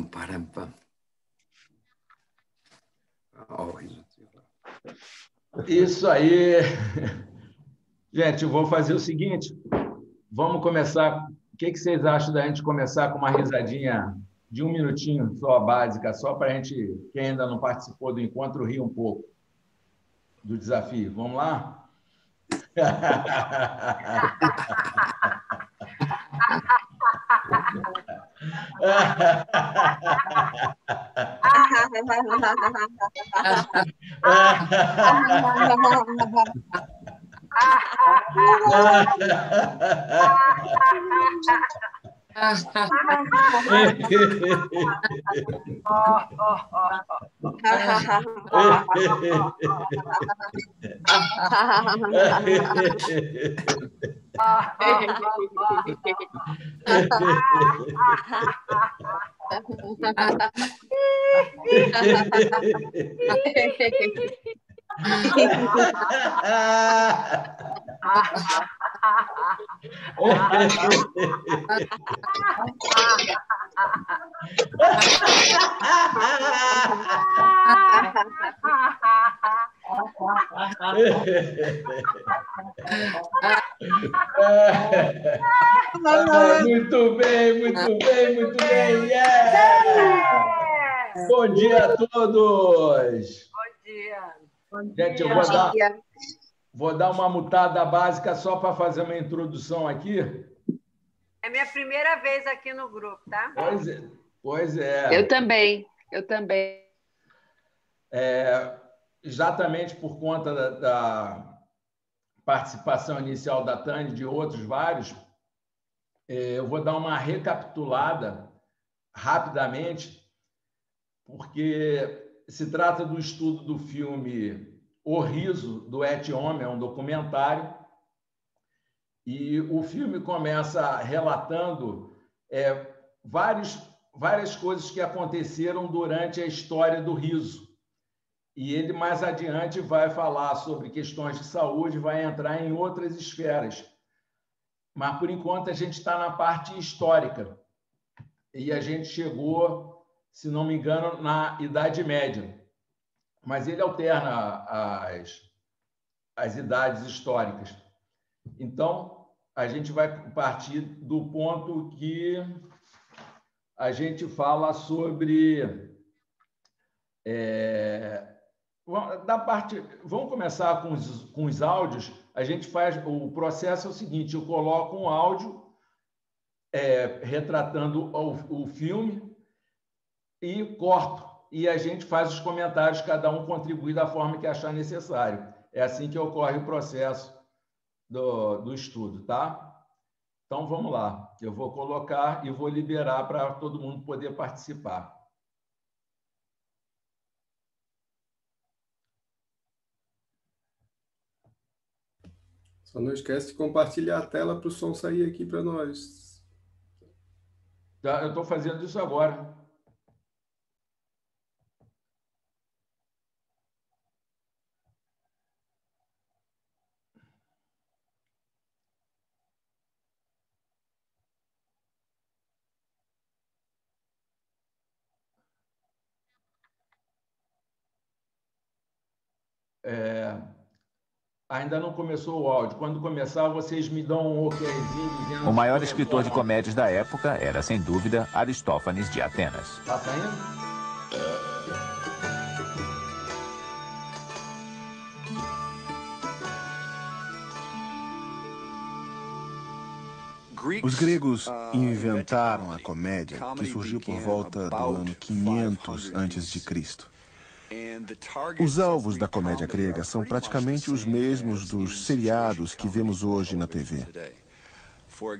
Parampa. Isso aí. Gente, eu vou fazer o seguinte. Vamos começar. O que vocês acham da gente começar com uma risadinha de 1 minutinho só, básica, só para a gente, quem ainda não participou do encontro, rir um pouco do desafio. Vamos lá? Muito bem, muito bem, muito bem. Yeah! Bom dia a todos. Bom dia. Gente, eu vou dar uma mutada básica só para fazer uma introdução aqui. É minha primeira vez aqui no grupo, tá? Pois é. Eu também. Exatamente por conta da participação inicial da Tânia e de outros vários, eu vou dar uma recapitulada rapidamente, porque se trata do estudo do filme O Riso, do Et Homme, é um documentário, e o filme começa relatando várias coisas que aconteceram durante a história do riso. E ele, mais adiante, vai falar sobre questões de saúde, vai entrar em outras esferas. Mas, por enquanto, a gente está na parte histórica. E a gente chegou, se não me engano, na Idade Média. Mas ele alterna as idades históricas. Então, a gente vai partir do ponto que a gente fala sobre... Vamos começar com os áudios. A gente faz o processo é o seguinte: eu coloco um áudio retratando o filme e corto, e a gente faz os comentários, cada um contribui da forma que achar necessário. É assim que ocorre o processo do estudo, tá? Então vamos lá. Eu vou colocar e vou liberar para todo mundo poder participar. Só não esquece de compartilhar a tela para o som sair aqui para nós. Tá, eu estou fazendo isso agora. Ainda não começou o áudio. Quando começar, vocês me dão um okzinho dizendo... O maior escritor de comédias da época era, sem dúvida, Aristófanes de Atenas. Tá saindo? Os gregos inventaram a comédia, que surgiu por volta do ano 500 a.C. Os alvos da comédia grega são praticamente os mesmos dos seriados que vemos hoje na TV.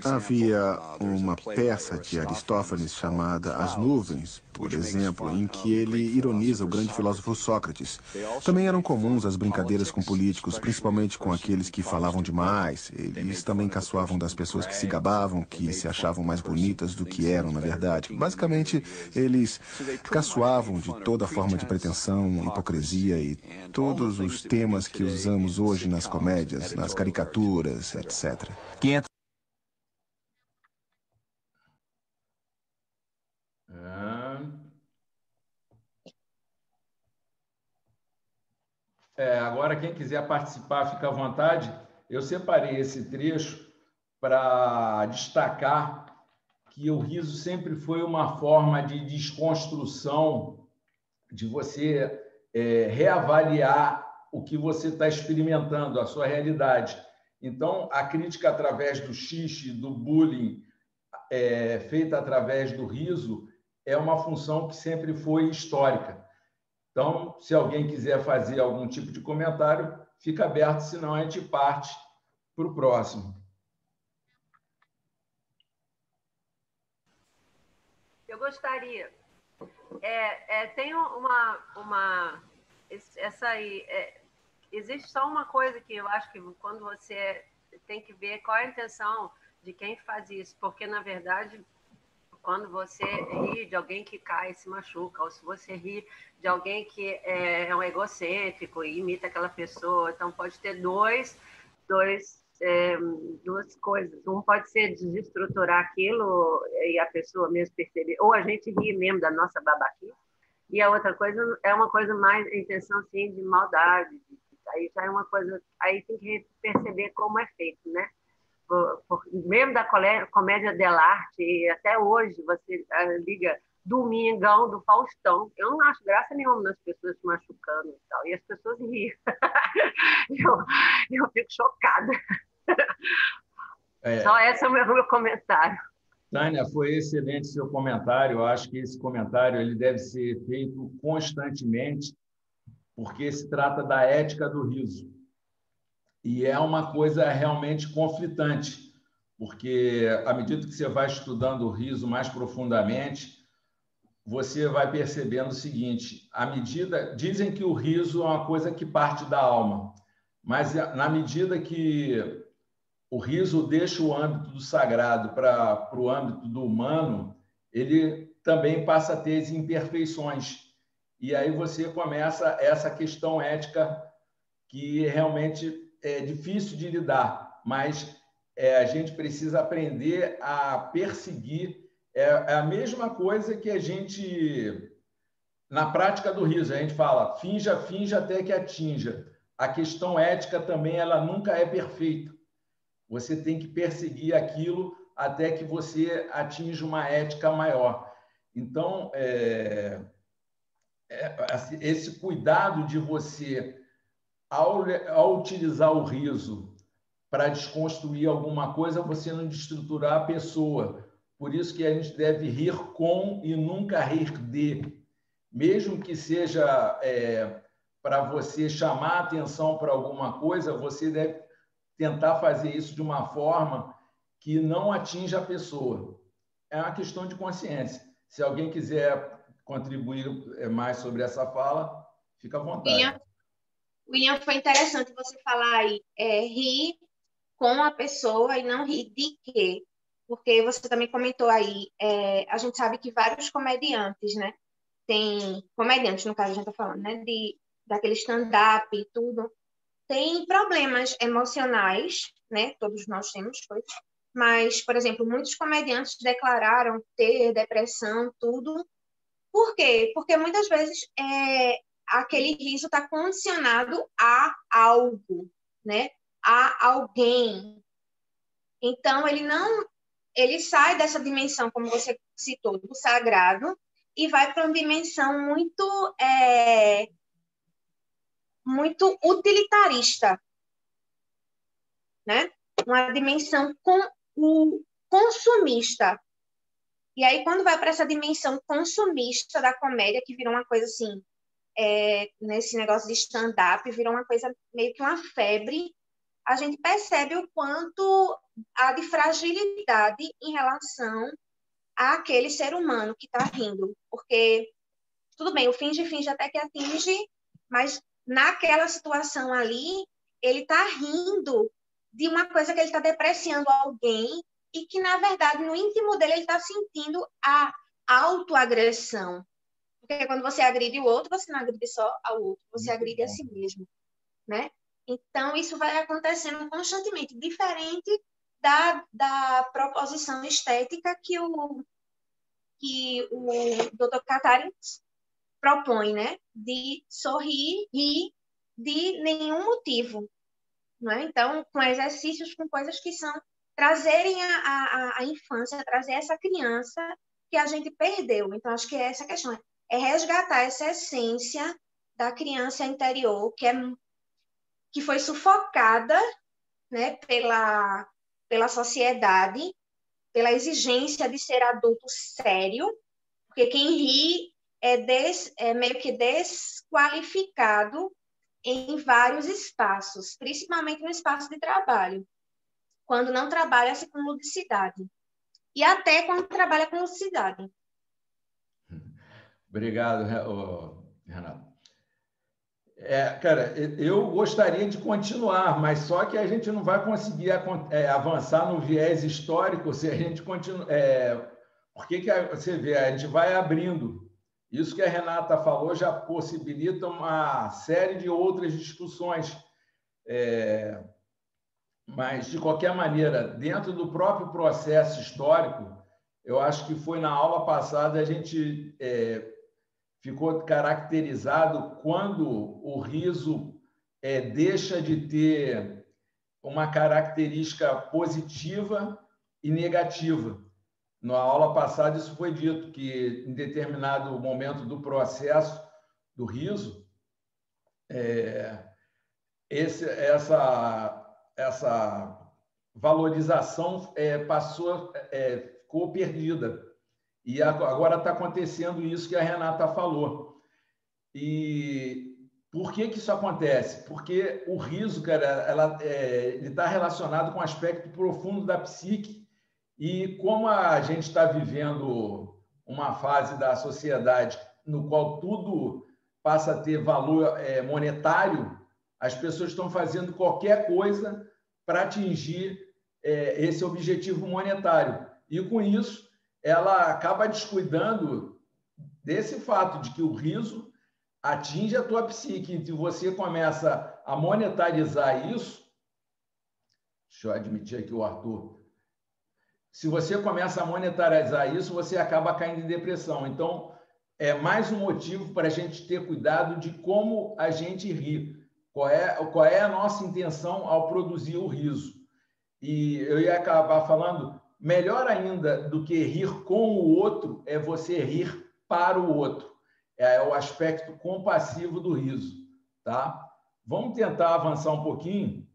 Havia uma peça de Aristófanes chamada As Nuvens, por exemplo, em que ele ironiza o grande filósofo Sócrates. Também eram comuns as brincadeiras com políticos, principalmente com aqueles que falavam demais. Eles também caçoavam das pessoas que se gabavam, que se achavam mais bonitas do que eram, na verdade. Basicamente, eles caçoavam de toda forma de pretensão, hipocrisia e todos os temas que usamos hoje nas comédias, nas caricaturas, etc. Agora, quem quiser participar, fica à vontade. Eu separei esse trecho para destacar que o riso sempre foi uma forma de desconstrução, de você reavaliar o que você está experimentando, a sua realidade. Então, a crítica através do xixi, do bullying, feita através do riso, é uma função que sempre foi histórica. Então, se alguém quiser fazer algum tipo de comentário, fica aberto, senão a gente parte para o próximo. Eu gostaria. Tem essa aí. Existe só uma coisa que eu acho que quando você tem que ver qual é a intenção de quem faz isso, porque, na verdade, quando você ri de alguém que cai e se machuca, ou se você ri de alguém que é um egocêntrico e imita aquela pessoa, então pode ter duas coisas. Um pode ser desestruturar aquilo e a pessoa mesmo perceber, ou a gente ri mesmo da nossa babaquice, e a outra coisa é uma coisa mais, intenção assim, de maldade. Aí já é uma coisa, aí tem que perceber como é feito, né? Mesmo da comédia dell'arte, até hoje você liga Domingão do Faustão, eu não acho graça nenhuma nas pessoas se machucando e tal, e as pessoas riem. eu fico chocada. Só esse é o meu comentário. Tânia, foi excelente seu comentário. Eu acho que esse comentário ele deve ser feito constantemente, porque se trata da ética do riso. E é uma coisa realmente conflitante, porque à medida que você vai estudando o riso mais profundamente, você vai percebendo o seguinte: dizem que o riso é uma coisa que parte da alma, mas na medida que o riso deixa o âmbito do sagrado para o âmbito do humano, ele também passa a ter as imperfeições. E aí você começa essa questão ética que realmente é difícil de lidar, mas a gente precisa aprender a perseguir. É a mesma coisa que a gente, na prática do riso, a gente fala, finja, finja até que atinja. A questão ética também, ela nunca é perfeita. Você tem que perseguir aquilo até que você atinja uma ética maior. Então, esse cuidado de você, ao utilizar o riso para desconstruir alguma coisa, você não destruturar a pessoa. Por isso que a gente deve rir com e nunca rir de. Mesmo que seja para você chamar a atenção para alguma coisa, você deve tentar fazer isso de uma forma que não atinja a pessoa. É uma questão de consciência. Se alguém quiser contribuir mais sobre essa fala, fica à vontade. William, foi interessante você falar aí, rir com a pessoa e não rir de quê? Porque você também comentou aí, a gente sabe que vários comediantes, né? Tem comediantes, no caso, a gente está falando, né? Daquele stand-up e tudo, tem problemas emocionais, né? Todos nós temos coisas. Mas, por exemplo, muitos comediantes declararam ter depressão, tudo. Por quê? Porque muitas vezes aquele riso está condicionado a algo, né? A alguém. Então, ele sai dessa dimensão, como você citou, do sagrado, e vai para uma dimensão muito utilitarista, né? Uma dimensão consumista. E aí, quando vai para essa dimensão consumista da comédia, que virou uma coisa assim, nesse negócio de stand-up, virou uma coisa meio que uma febre, a gente percebe o quanto há de fragilidade em relação àquele ser humano que está rindo. Porque, tudo bem, o finge até que atinge, mas naquela situação ali, ele está rindo de uma coisa que ele está depreciando alguém e que, na verdade, no íntimo dele, ele está sentindo a autoagressão. Porque quando você agride o outro, você não agride só ao outro, você agride a si mesmo, né? Então, isso vai acontecendo constantemente, diferente da proposição estética que o Dr. Katharine propõe, né? De sorrir, rir de nenhum motivo, não é? Então, com exercícios, com coisas que são trazerem a infância, trazer essa criança que a gente perdeu. Então, acho que é essa a questão, é resgatar essa essência da criança interior, que foi sufocada, né, pela sociedade, pela exigência de ser adulto sério, porque quem ri é meio que desqualificado em vários espaços, principalmente no espaço de trabalho, quando não trabalha-se com ludicidade. E até quando trabalha com ludicidade. Obrigado, Renato. Cara, eu gostaria de continuar, mas só que a gente não vai conseguir avançar no viés histórico se a gente continuar. Porque você vê, a gente vai abrindo. Isso que a Renata falou já possibilita uma série de outras discussões. Mas, de qualquer maneira, dentro do próprio processo histórico, eu acho que foi na aula passada a gente ficou caracterizado quando o riso deixa de ter uma característica positiva e negativa. Na aula passada, isso foi dito, que em determinado momento do processo do riso, essa valorização ficou perdida. E agora está acontecendo isso que a Renata falou. E por que isso acontece? Porque o riso, cara, ele está relacionado com um aspecto profundo da psique, e como a gente está vivendo uma fase da sociedade no qual tudo passa a ter valor monetário, as pessoas estão fazendo qualquer coisa para atingir esse objetivo monetário. E, com isso, ela acaba descuidando desse fato de que o riso atinge a tua psique, e você começa a monetarizar isso. Deixa eu admitir aqui o Arthur. Se você começa a monetarizar isso, você acaba caindo em depressão. Então, é mais um motivo para a gente ter cuidado de como a gente ri. Qual é a nossa intenção ao produzir o riso? E eu ia acabar falando, melhor ainda do que rir com o outro é você rir para o outro. É o aspecto compassivo do riso, tá? Vamos tentar avançar um pouquinho,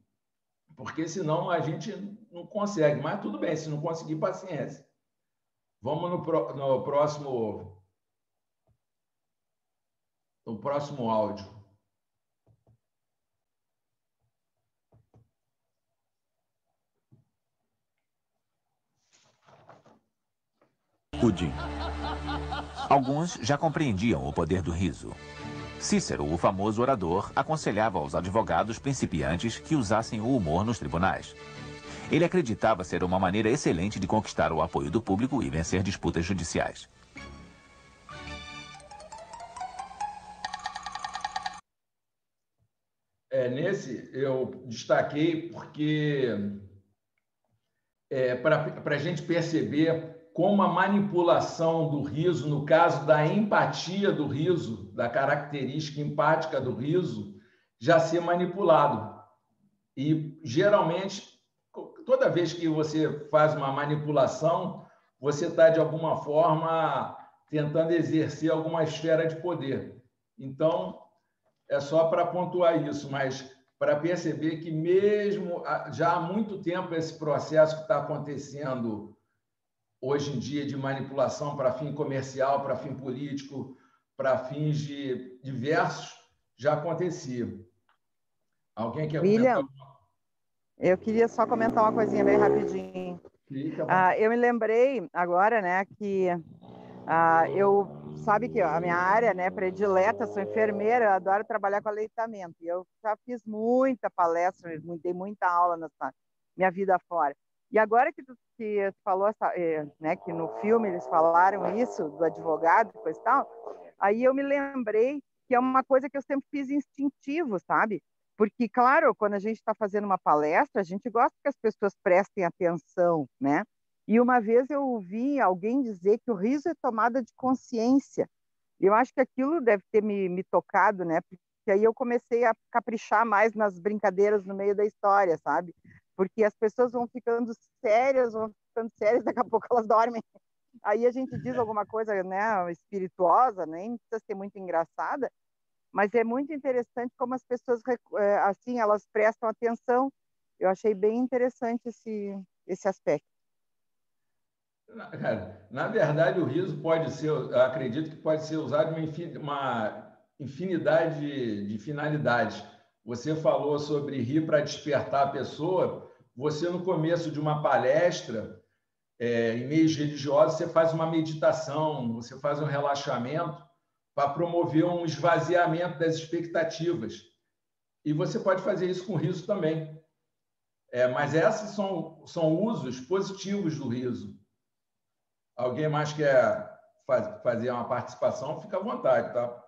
porque senão a gente não consegue. Mas tudo bem, se não conseguir, paciência. Vamos no próximo áudio. Pudim. Alguns já compreendiam o poder do riso. Cícero, o famoso orador, aconselhava aos advogados principiantes que usassem o humor nos tribunais. Ele acreditava ser uma maneira excelente de conquistar o apoio do público e vencer disputas judiciais. Nesse eu destaquei porque para a gente perceber como a manipulação do riso, no caso da empatia do riso, da característica empática do riso, já ser manipulado. E, geralmente, toda vez que você faz uma manipulação, você está, de alguma forma, tentando exercer alguma esfera de poder. Então, é só para pontuar isso, mas para perceber que mesmo já há muito tempo esse processo que está acontecendo hoje em dia de manipulação para fim comercial, para fim político, para fins diversos, já acontecia. Alguém quer William, eu queria só comentar uma coisinha bem rapidinho. Eu me lembrei agora, né, que sabe que a minha área, né, predileta, sou enfermeira, eu adoro trabalhar com aleitamento. E eu já fiz muita palestra, dei muita aula na minha vida fora. E agora que tu falou, né, que no filme eles falaram isso, do advogado, coisa e tal, aí eu me lembrei que é uma coisa que eu sempre fiz instintivo, sabe? Porque, claro, quando a gente está fazendo uma palestra, a gente gosta que as pessoas prestem atenção, né? E uma vez eu ouvi alguém dizer que o riso é tomada de consciência. Eu acho que aquilo deve ter me tocado, né? que aí eu comecei a caprichar mais nas brincadeiras no meio da história, sabe? Porque as pessoas vão ficando sérias, daqui a pouco elas dormem. Aí a gente diz alguma coisa, né, espirituosa, nem precisa ser muito engraçada, mas é muito interessante como as pessoas, assim, elas prestam atenção. Eu achei bem interessante esse aspecto. Cara, na verdade, o riso pode ser, eu acredito que pode ser usado em uma infinidade de finalidades. Você falou sobre rir para despertar a pessoa. Você, no começo de uma palestra, em meios religiosos, você faz uma meditação, você faz um relaxamento para promover um esvaziamento das expectativas. E você pode fazer isso com riso também. Mas esses são usos positivos do riso. Alguém mais quer fazer uma participação? Fica à vontade, tá?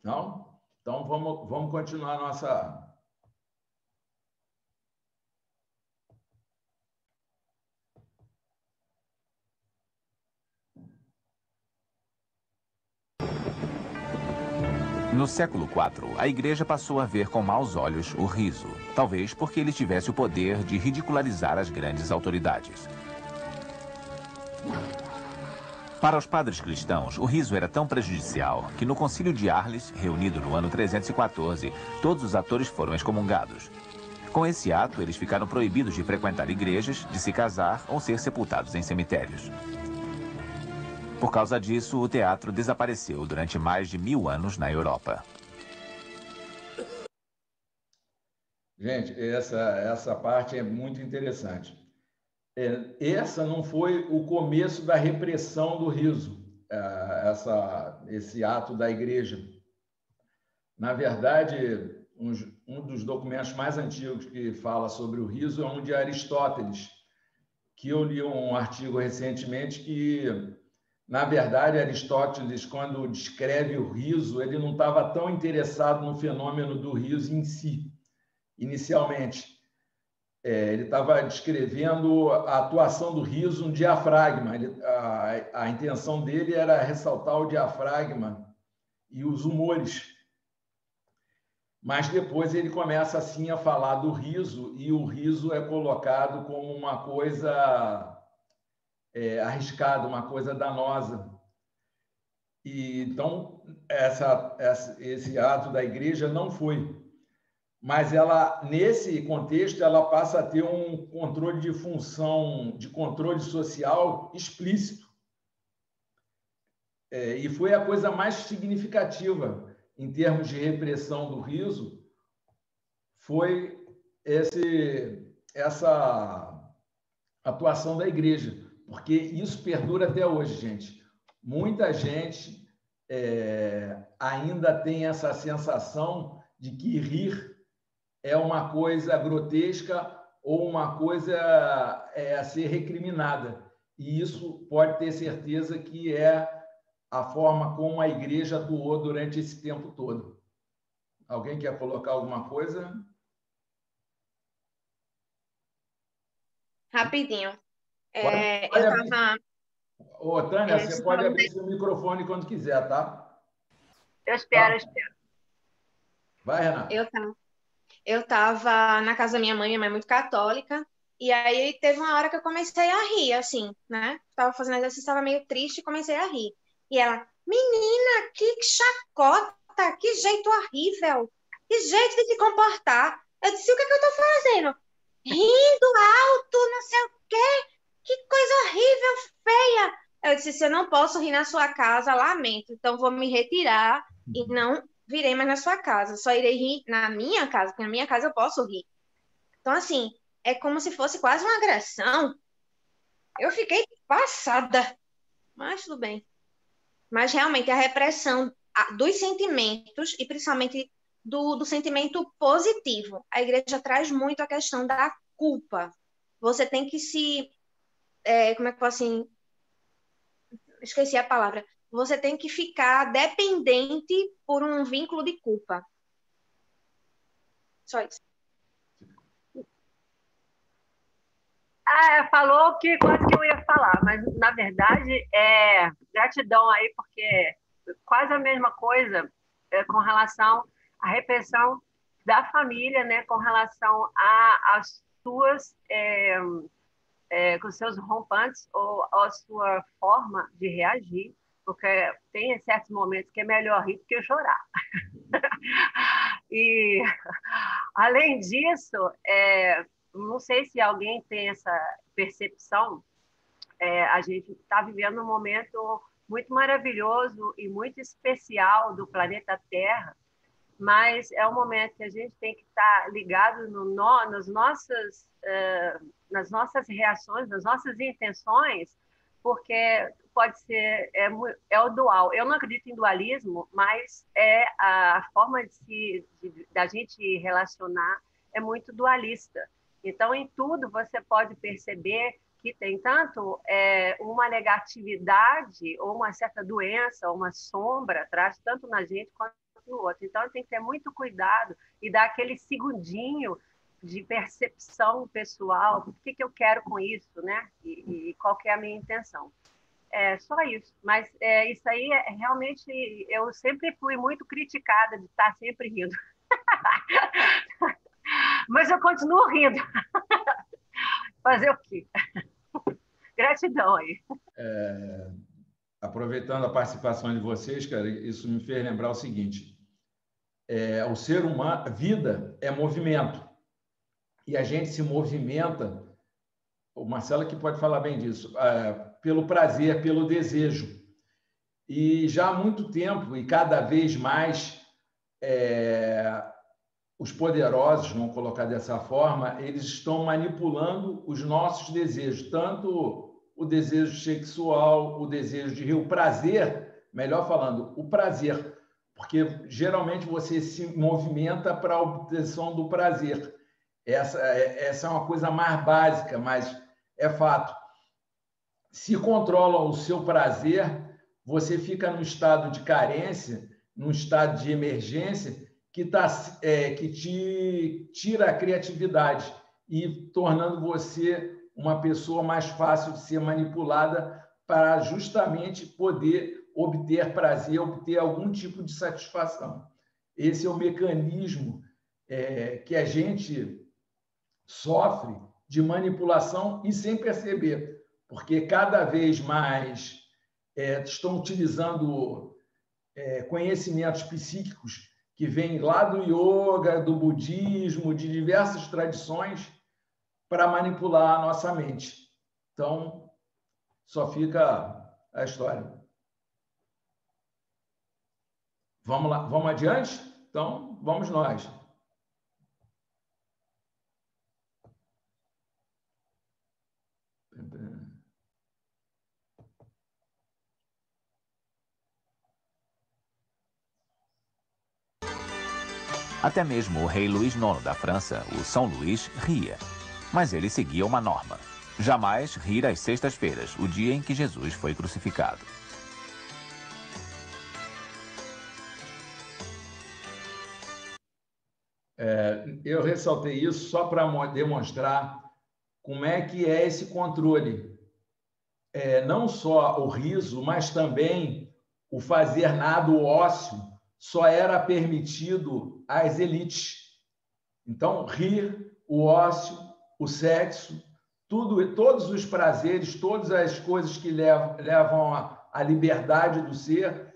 Não? Então, vamos continuar a nossa... No século IV, a Igreja passou a ver com maus olhos o riso, talvez porque ele tivesse o poder de ridicularizar as grandes autoridades. Para os padres cristãos, o riso era tão prejudicial que no Concílio de Arles, reunido no ano 314, todos os atores foram excomungados. Com esse ato, eles ficaram proibidos de frequentar igrejas, de se casar ou ser sepultados em cemitérios. Por causa disso, o teatro desapareceu durante mais de 1000 anos na Europa. Gente, essa parte é muito interessante. Essa não foi o começo da repressão do riso, esse ato da igreja. Na verdade, um dos documentos mais antigos que fala sobre o riso é um de Aristóteles, que eu li um artigo recentemente que, na verdade, Aristóteles, quando descreve o riso, ele não estava tão interessado no fenômeno do riso em si, inicialmente. Ele estava descrevendo a atuação do riso no diafragma. A intenção dele era ressaltar o diafragma e os humores. Mas depois ele começa assim a falar do riso, e o riso é colocado como uma coisa arriscada, uma coisa danosa. E, então, esse ato da igreja não foi. Mas ela, nesse contexto, ela passa a ter um controle de função, de controle social explícito. E foi a coisa mais significativa em termos de repressão do riso, foi essa atuação da igreja, porque isso perdura até hoje, gente. Muita gente ainda tem essa sensação de que rir é uma coisa grotesca ou uma coisa a ser recriminada. E isso pode ter certeza que é a forma como a igreja atuou durante esse tempo todo. Alguém quer colocar alguma coisa? Rapidinho. Pode Eu abrir. estava... Ô, Tânia, você pode abrir seu microfone quando quiser, tá? Eu espero. Vai, Renata. Eu estava na casa da minha mãe é muito católica, e aí teve uma hora que eu comecei a rir, assim, né? Estava fazendo exercício, estava meio triste e comecei a rir. E ela, menina, que chacota, que jeito horrível, que jeito de se comportar. Eu disse, o que é que eu estou fazendo? Rindo alto, não sei o quê, que coisa horrível, feia. Eu disse, se eu não posso rir na sua casa, lamento, então vou me retirar e não virei mais na sua casa, só irei rir na minha casa, porque na minha casa eu posso rir. Então, assim, é como se fosse quase uma agressão. Eu fiquei passada, mas tudo bem. Mas, realmente, a repressão dos sentimentos, e principalmente do sentimento positivo, a igreja traz muito a questão da culpa. Você tem que como é que eu posso assim... Esqueci a palavra. Você tem que ficar dependente por um vínculo de culpa. Só isso. Falou que quase que eu ia falar, mas na verdade gratidão aí, porque quase a mesma coisa com relação à repressão da família, né, com relação às suas com seus rompantes ou a sua forma de reagir, porque tem certos momentos que é melhor rir do que chorar. E, além disso, não sei se alguém tem essa percepção, a gente está vivendo um momento muito maravilhoso e muito especial do planeta Terra, mas é um momento que a gente tem que estar ligado nas nossas reações, nas nossas intenções, porque pode ser, o dual. Eu não acredito em dualismo, mas a forma da gente relacionar é muito dualista. Então, em tudo, você pode perceber que tem tanto uma negatividade ou uma certa doença, ou uma sombra atrás, tanto na gente quanto no outro. Então, tem que ter muito cuidado e dar aquele segundinho de percepção pessoal, o que eu quero com isso, né? E qual que é a minha intenção. É só isso. Mas isso aí, realmente, eu sempre fui muito criticada de estar sempre rindo. Mas eu continuo rindo. Fazer o quê? Gratidão aí. Aproveitando a participação de vocês, cara, isso me fez lembrar o seguinte: o ser humano, vida é movimento. E a gente se movimenta, o Marcelo que pode falar bem disso, pelo prazer, pelo desejo. E já há muito tempo, e cada vez mais, os poderosos, vamos colocar dessa forma, eles estão manipulando os nossos desejos, tanto o desejo sexual, o desejo de rir, o prazer, melhor falando, o prazer, porque geralmente você se movimenta para a obtenção do prazer. Essa é uma coisa mais básica, mas é fato. Se controla o seu prazer, você fica num estado de carência, num estado de emergência, que te tira a criatividade e tornando você uma pessoa mais fácil de ser manipulada para justamente poder obter prazer, obter algum tipo de satisfação. Esse é o mecanismo que a gente sofre de manipulação e sem perceber, porque cada vez mais estão utilizando conhecimentos psíquicos que vêm lá do yoga, do budismo, de diversas tradições, para manipular a nossa mente. Então, só fica a história. Vamos lá, vamos adiante? Então, vamos nós. Até mesmo o rei Luís IX da França, o São Luís, ria. Mas ele seguia uma norma: jamais rir às sextas-feiras, o dia em que Jesus foi crucificado. Eu ressaltei isso só para demonstrar como é que é esse controle. Não só o riso, mas também o fazer nada, o ócio, só era permitido às elites. Então, rir, o ócio, o sexo, todos os prazeres, todas as coisas que levam à liberdade do ser,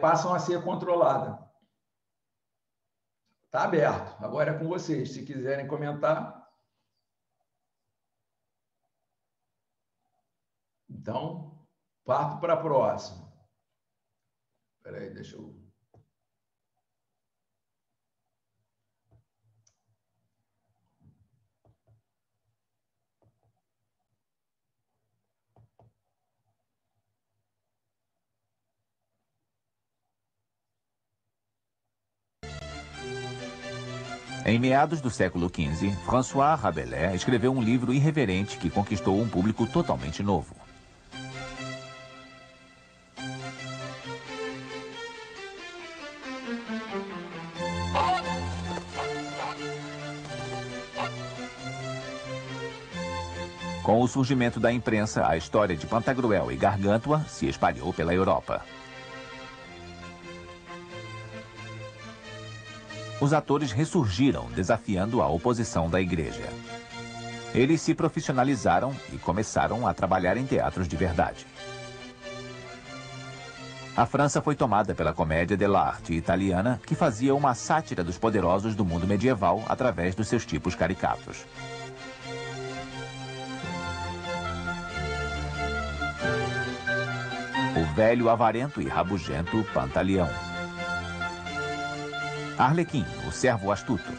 passam a ser controladas. Está aberto. Agora é com vocês. Se quiserem comentar. Então, parto para a próxima. Espera aí, deixa eu... Em meados do século XV, François Rabelais escreveu um livro irreverente que conquistou um público totalmente novo. Com o surgimento da imprensa, a história de Pantagruel e Gargantua se espalhou pela Europa. os atores ressurgiram, desafiando a oposição da igreja. Eles se profissionalizaram e começaram a trabalhar em teatros de verdade. A França foi tomada pela comédia dell'arte italiana, que fazia uma sátira dos poderosos do mundo medieval através dos seus tipos caricatos. O velho avarento e rabugento Pantaleão. Arlequim, o servo astuto.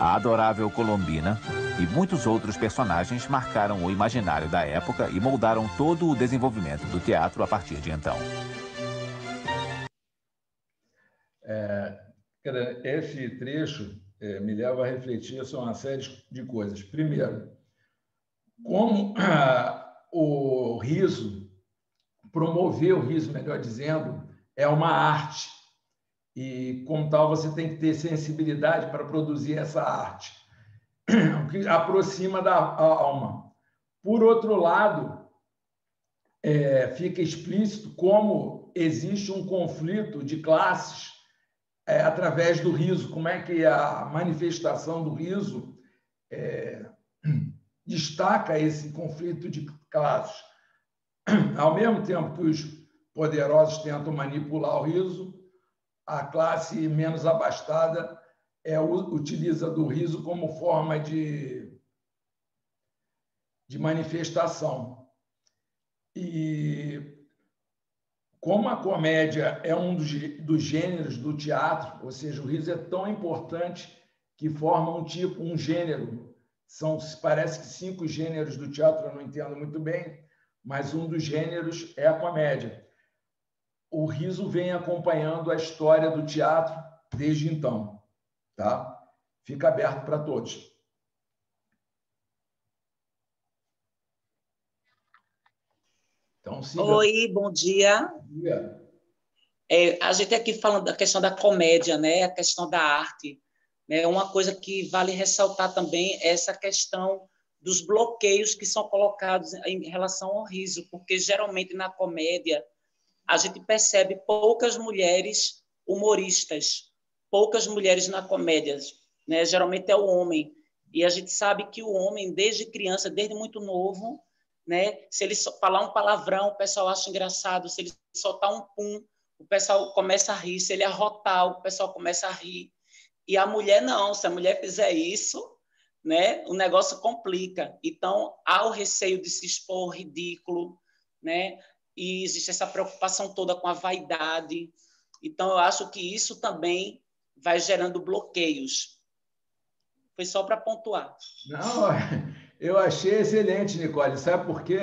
A adorável Colombina e muitos outros personagens marcaram o imaginário da época e moldaram todo o desenvolvimento do teatro a partir de então. Esse trecho me leva a refletir sobre uma série de coisas. Primeiro, como o riso, promover o riso, melhor dizendo, é uma arte. E, como tal, você tem que ter sensibilidade para produzir essa arte, que aproxima da alma. Por outro lado, fica explícito como existe um conflito de classes através do riso, como é que a manifestação do riso destaca esse conflito de classes. Ao mesmo tempo que os poderosos tentam manipular o riso, a classe menos abastada utiliza do riso como forma de manifestação. E como a comédia é um dos gêneros do teatro, ou seja, o riso é tão importante que forma um gênero. Parece que 5 gêneros do teatro, eu não entendo muito bem, mas um dos gêneros é a comédia. O riso vem acompanhando a história do teatro desde então. Tá? Fica aberto para todos. Então, siga. Oi, bom dia. Bom dia. A gente aqui falando da questão da comédia, né? A questão da arte. Né? Uma coisa que vale ressaltar também é essa questão dos bloqueios que são colocados em relação ao riso, porque geralmente na comédia a gente percebe poucas mulheres humoristas, poucas mulheres na comédia, né? Geralmente é o homem. E a gente sabe que o homem, desde criança, desde muito novo, né? Se ele falar um palavrão, o pessoal acha engraçado. Se ele soltar um pum, o pessoal começa a rir. Se ele arrotar, o pessoal começa a rir. E a mulher não. Se a mulher fizer isso, né? O negócio complica. Então, há o receio de se expor ao ridículo, né? E existe essa preocupação toda com a vaidade. Então, eu acho que isso também vai gerando bloqueios. Foi só para pontuar. Não, eu achei excelente, Nicole. Sabe por quê?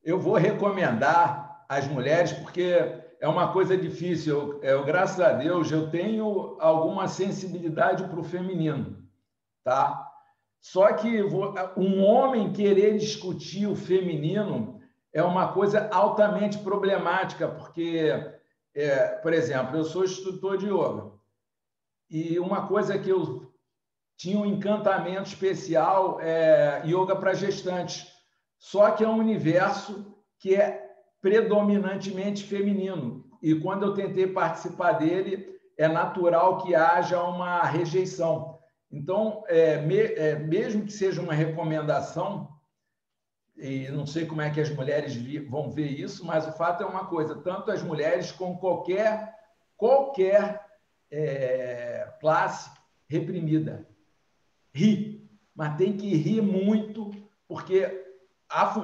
Eu vou recomendar às mulheres, porque é uma coisa difícil. Graças a Deus, eu tenho alguma sensibilidade para o feminino. Tá? Só que um homem querer discutir o feminino é uma coisa altamente problemática, porque, por exemplo, eu sou instrutor de yoga, e uma coisa que eu tinha um encantamento especial yoga para gestantes, só que é um universo que é predominantemente feminino, e quando eu tentei participar dele, é natural que haja uma rejeição. Então, mesmo que seja uma recomendação, e não sei como é que as mulheres vão ver isso, mas o fato é uma coisa, tanto as mulheres como qualquer classe reprimida. Ri, mas tem que rir muito, porque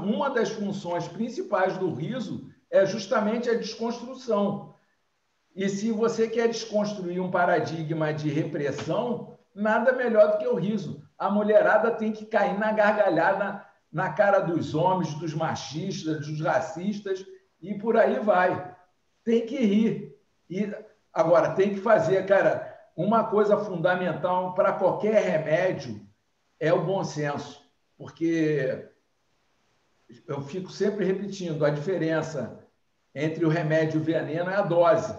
uma das funções principais do riso é justamente a desconstrução. E se você quer desconstruir um paradigma de repressão, nada melhor do que o riso. A mulherada tem que cair na gargalhada na cara dos homens, dos machistas, dos racistas, e por aí vai. Tem que rir. E, agora, tem que fazer, cara, uma coisa fundamental para qualquer remédio é o bom senso, porque eu fico sempre repetindo, a diferença entre o remédio e o veneno é a dose.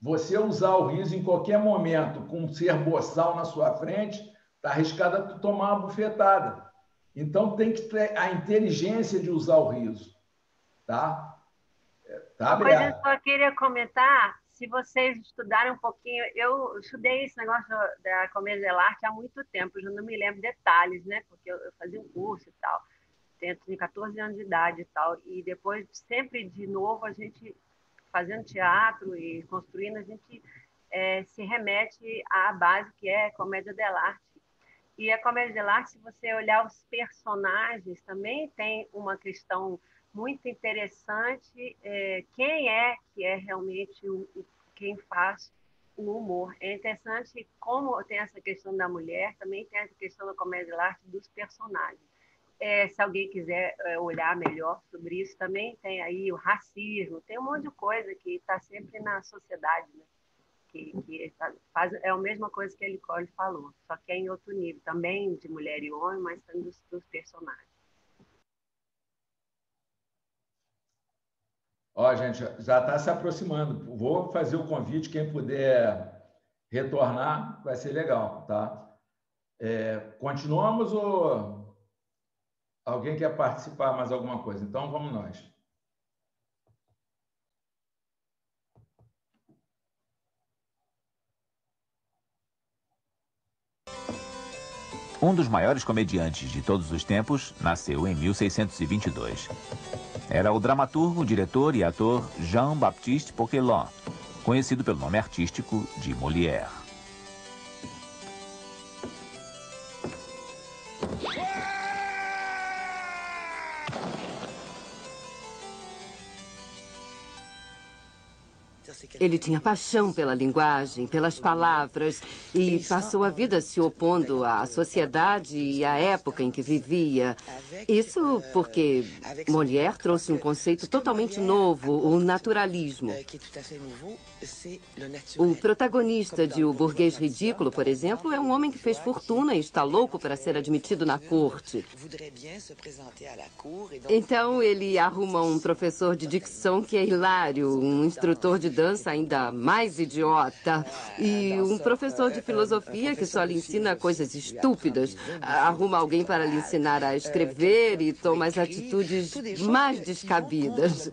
Você usar o riso em qualquer momento com um ser boçal na sua frente, está arriscado a tomar uma bufetada. Então, tem que ter a inteligência de usar o riso. Tá? Tá Uma coisa aberto. eu só queria comentar se vocês estudarem um pouquinho, eu estudei esse negócio da comédia dell'arte há muito tempo, eu já não me lembro detalhes, né? Porque eu fazia um curso e tal, tinha 14 anos de idade e tal, e depois, sempre de novo, a gente fazendo teatro e construindo, a gente se remete à base que é comédia dell'arte. E a comédia dell'arte, se você olhar os personagens, também tem uma questão muito interessante, quem é que é realmente quem faz o humor. É interessante como tem essa questão da mulher, também tem essa questão da comédia dell'arte dos personagens. Se alguém quiser olhar melhor sobre isso, também tem aí o racismo, tem um monte de coisa que está sempre na sociedade, né? Que é a mesma coisa que a Nicole falou, só que é em outro nível, também de mulher e homem, mas também dos personagens. Ó, gente, já está se aproximando. Vou fazer o convite, quem puder retornar, vai ser legal, tá? Continuamos ou alguém quer participar mais alguma coisa? Então, vamos nós. Um dos maiores comediantes de todos os tempos nasceu em 1622. Era o dramaturgo, diretor e ator Jean-Baptiste Poquelin, conhecido pelo nome artístico de Molière. Ele tinha paixão pela linguagem, pelas palavras, e passou a vida se opondo à sociedade e à época em que vivia. Isso porque Molière trouxe um conceito totalmente novo, o naturalismo. O protagonista de O Burguês Ridículo, por exemplo, é um homem que fez fortuna e está louco para ser admitido na corte. Então ele arruma um professor de dicção que é hilário, um instrutor de dança ainda mais idiota e um professor de filosofia que só lhe ensina coisas estúpidas. Arruma alguém para lhe ensinar a escrever e toma as atitudes mais descabidas.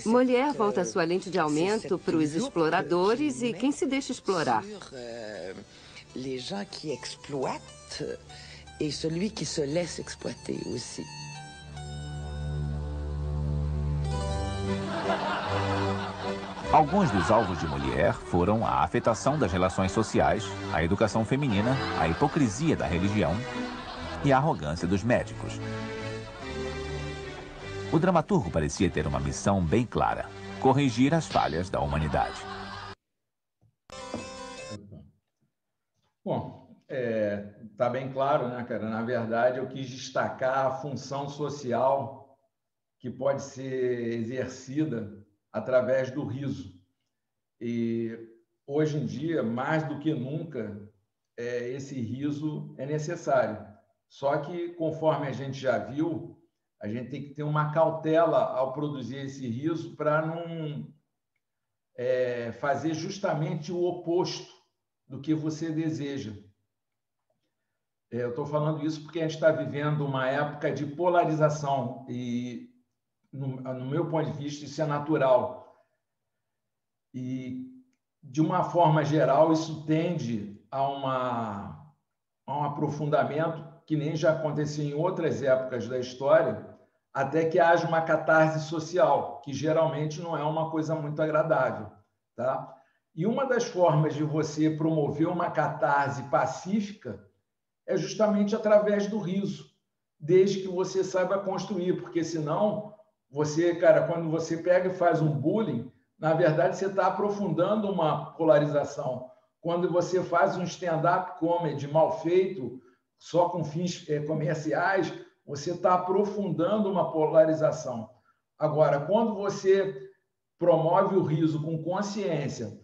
Molière volta sua lente de aumento para os exploradores e quem se deixa explorar. Les gens qui exploitent et celui qui se laisse exploiter aussi. Alguns dos alvos de Molière foram a afetação das relações sociais, a educação feminina, a hipocrisia da religião e a arrogância dos médicos. O dramaturgo parecia ter uma missão bem clara: corrigir as falhas da humanidade. Bom, tá bem claro, né, cara? Na verdade, eu quis destacar a função social que pode ser exercida através do riso. E hoje em dia, mais do que nunca, esse riso é necessário. Só que, conforme a gente já viu, a gente tem que ter uma cautela ao produzir esse riso para não fazer justamente o oposto do que você deseja. Eu estou falando isso porque a gente está vivendo uma época de polarização e, no meu ponto de vista, isso é natural. E, de uma forma geral, isso tende a um aprofundamento que nem já aconteceu em outras épocas da história, até que haja uma catarse social, que geralmente não é uma coisa muito agradável, tá? E uma das formas de você promover uma catarse pacífica é justamente através do riso, desde que você saiba construir, porque senão você, cara, quando você pega e faz um bullying, na verdade você está aprofundando uma polarização. Quando você faz um stand-up comedy mal feito, só com fins comerciais, você está aprofundando uma polarização. Agora, quando você promove o riso com consciência,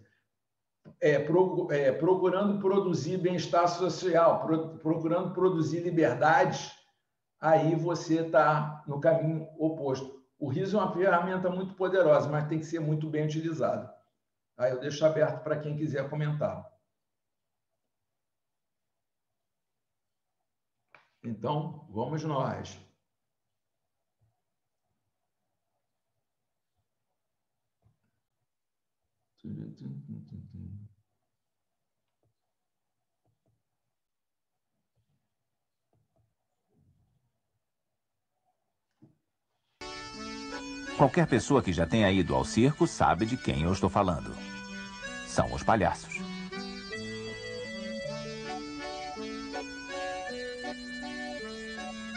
procurando produzir bem-estar social, procurando produzir liberdades, aí você está no caminho oposto. O riso é uma ferramenta muito poderosa, mas tem que ser muito bem utilizada. Aí eu deixo aberto para quem quiser comentar. Então, vamos nós. Qualquer pessoa que já tenha ido ao circo sabe de quem eu estou falando. São os palhaços.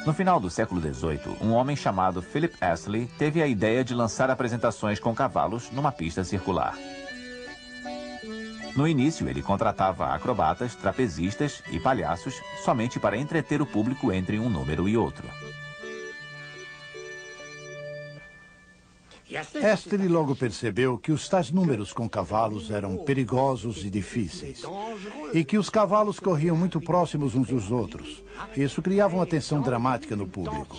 No final do século XVIII, um homem chamado Philip Astley teve a ideia de lançar apresentações com cavalos numa pista circular. No início, ele contratava acrobatas, trapezistas e palhaços somente para entreter o público entre um número e outro. Astley logo percebeu que os tais números com cavalos eram perigosos e difíceis, e que os cavalos corriam muito próximos uns dos outros. Isso criava uma tensão dramática no público.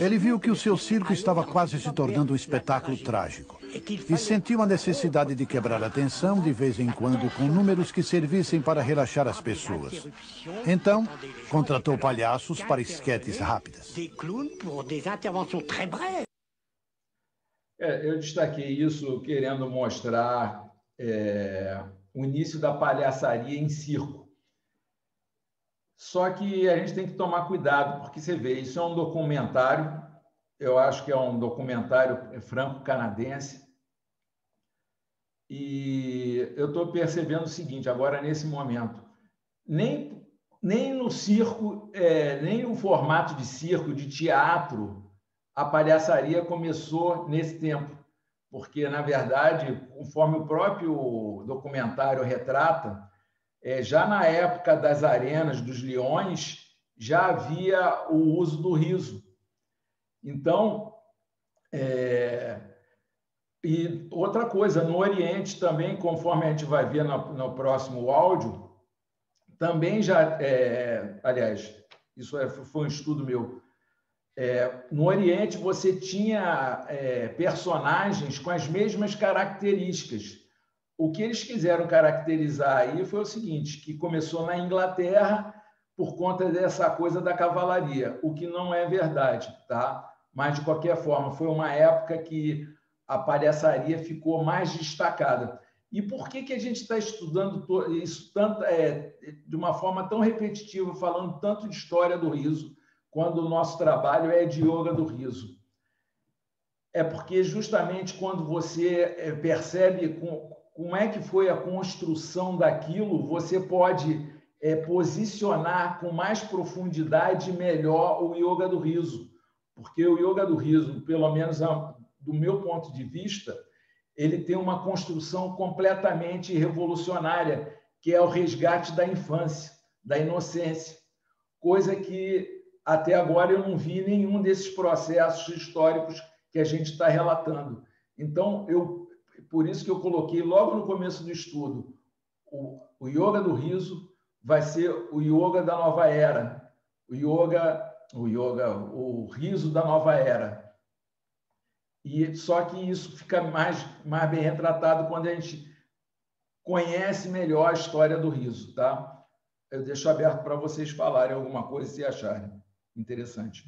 Ele viu que o seu circo estava quase se tornando um espetáculo trágico e sentiu a necessidade de quebrar a tensão de vez em quando com números que servissem para relaxar as pessoas. Então, contratou palhaços para esquetes rápidas. Eu destaquei isso querendo mostrar o início da palhaçaria em circo. Só que a gente tem que tomar cuidado, porque você vê, isso é um documentário, eu acho que é um documentário franco-canadense, e eu estou percebendo o seguinte, agora nesse momento, nem no circo, nem no formato de circo, de teatro, a palhaçaria começou nesse tempo, porque, na verdade, conforme o próprio documentário retrata, já na época das arenas, dos leões, já havia o uso do riso. Então, e outra coisa, no Oriente também, conforme a gente vai ver no próximo áudio, também já, aliás, isso foi um estudo meu, no Oriente você tinha personagens com as mesmas características. O que eles quiseram caracterizar aí foi o seguinte, que começou na Inglaterra por conta dessa coisa da cavalaria, o que não é verdade, tá? Mas, de qualquer forma, foi uma época que a palhaçaria ficou mais destacada. E por que a gente está estudando isso tanto, de uma forma tão repetitiva, falando tanto de história do riso, quando o nosso trabalho é de yoga do riso? É porque, justamente, quando você percebe como é que foi a construção daquilo, você pode posicionar com mais profundidade e melhor o yoga do riso. Porque o yoga do riso, pelo menos do meu ponto de vista, ele tem uma construção completamente revolucionária, que é o resgate da infância, da inocência, coisa que até agora eu não vi nenhum desses processos históricos que a gente está relatando. Então, por isso que eu coloquei logo no começo do estudo, o yoga do riso vai ser o yoga da nova era, o riso da nova era. E só que isso fica mais bem retratado quando a gente conhece melhor a história do riso, tá? Eu deixo aberto para vocês falarem alguma coisa se acharem interessante.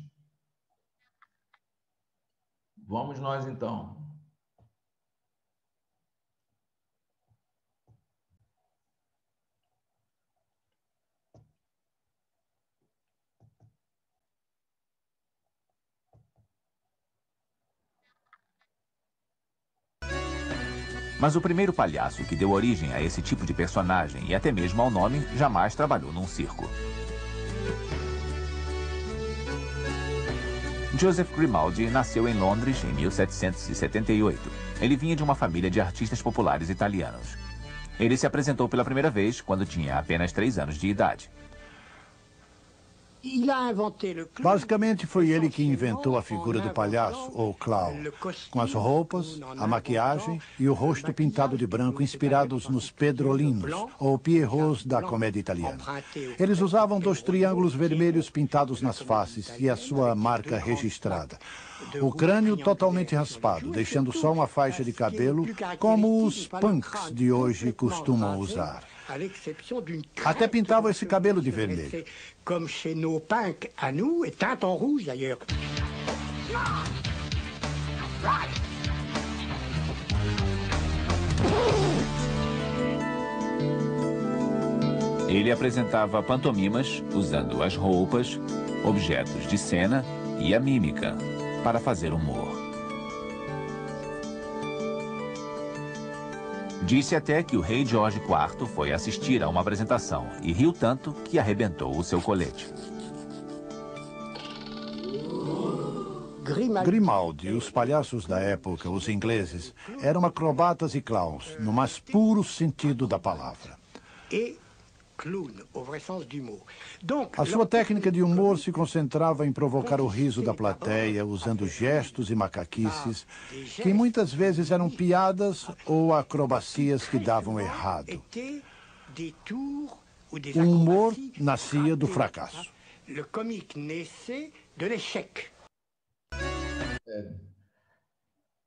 Vamos nós, então. Mas o primeiro palhaço que deu origem a esse tipo de personagem e até mesmo ao nome jamais trabalhou num circo. Joseph Grimaldi nasceu em Londres em 1778. Ele vinha de uma família de artistas populares italianos. Ele se apresentou pela primeira vez quando tinha apenas 3 anos de idade. Basicamente, foi ele que inventou a figura do palhaço, ou clown, com as roupas, a maquiagem e o rosto pintado de branco inspirados nos Pedrolinos, ou Pierrots da comédia italiana. Eles usavam 2 triângulos vermelhos pintados nas faces e a sua marca registrada. O crânio totalmente raspado, deixando só uma faixa de cabelo, como os punks de hoje costumam usar. Até pintavam esse cabelo de vermelho. Como chez nos peintres à nous, et teint en rouge d'ailleurs. Ele apresentava pantomimas usando as roupas, objetos de cena e a mímica para fazer humor. Disse até que o rei Jorge IV foi assistir a uma apresentação e riu tanto que arrebentou o seu colete. Grimaldi e os palhaços da época, os ingleses, eram acrobatas e clowns, no mais puro sentido da palavra. A sua técnica de humor se concentrava em provocar o riso da plateia, usando gestos e macaquices, que muitas vezes eram piadas ou acrobacias que davam errado. O humor nascia do fracasso.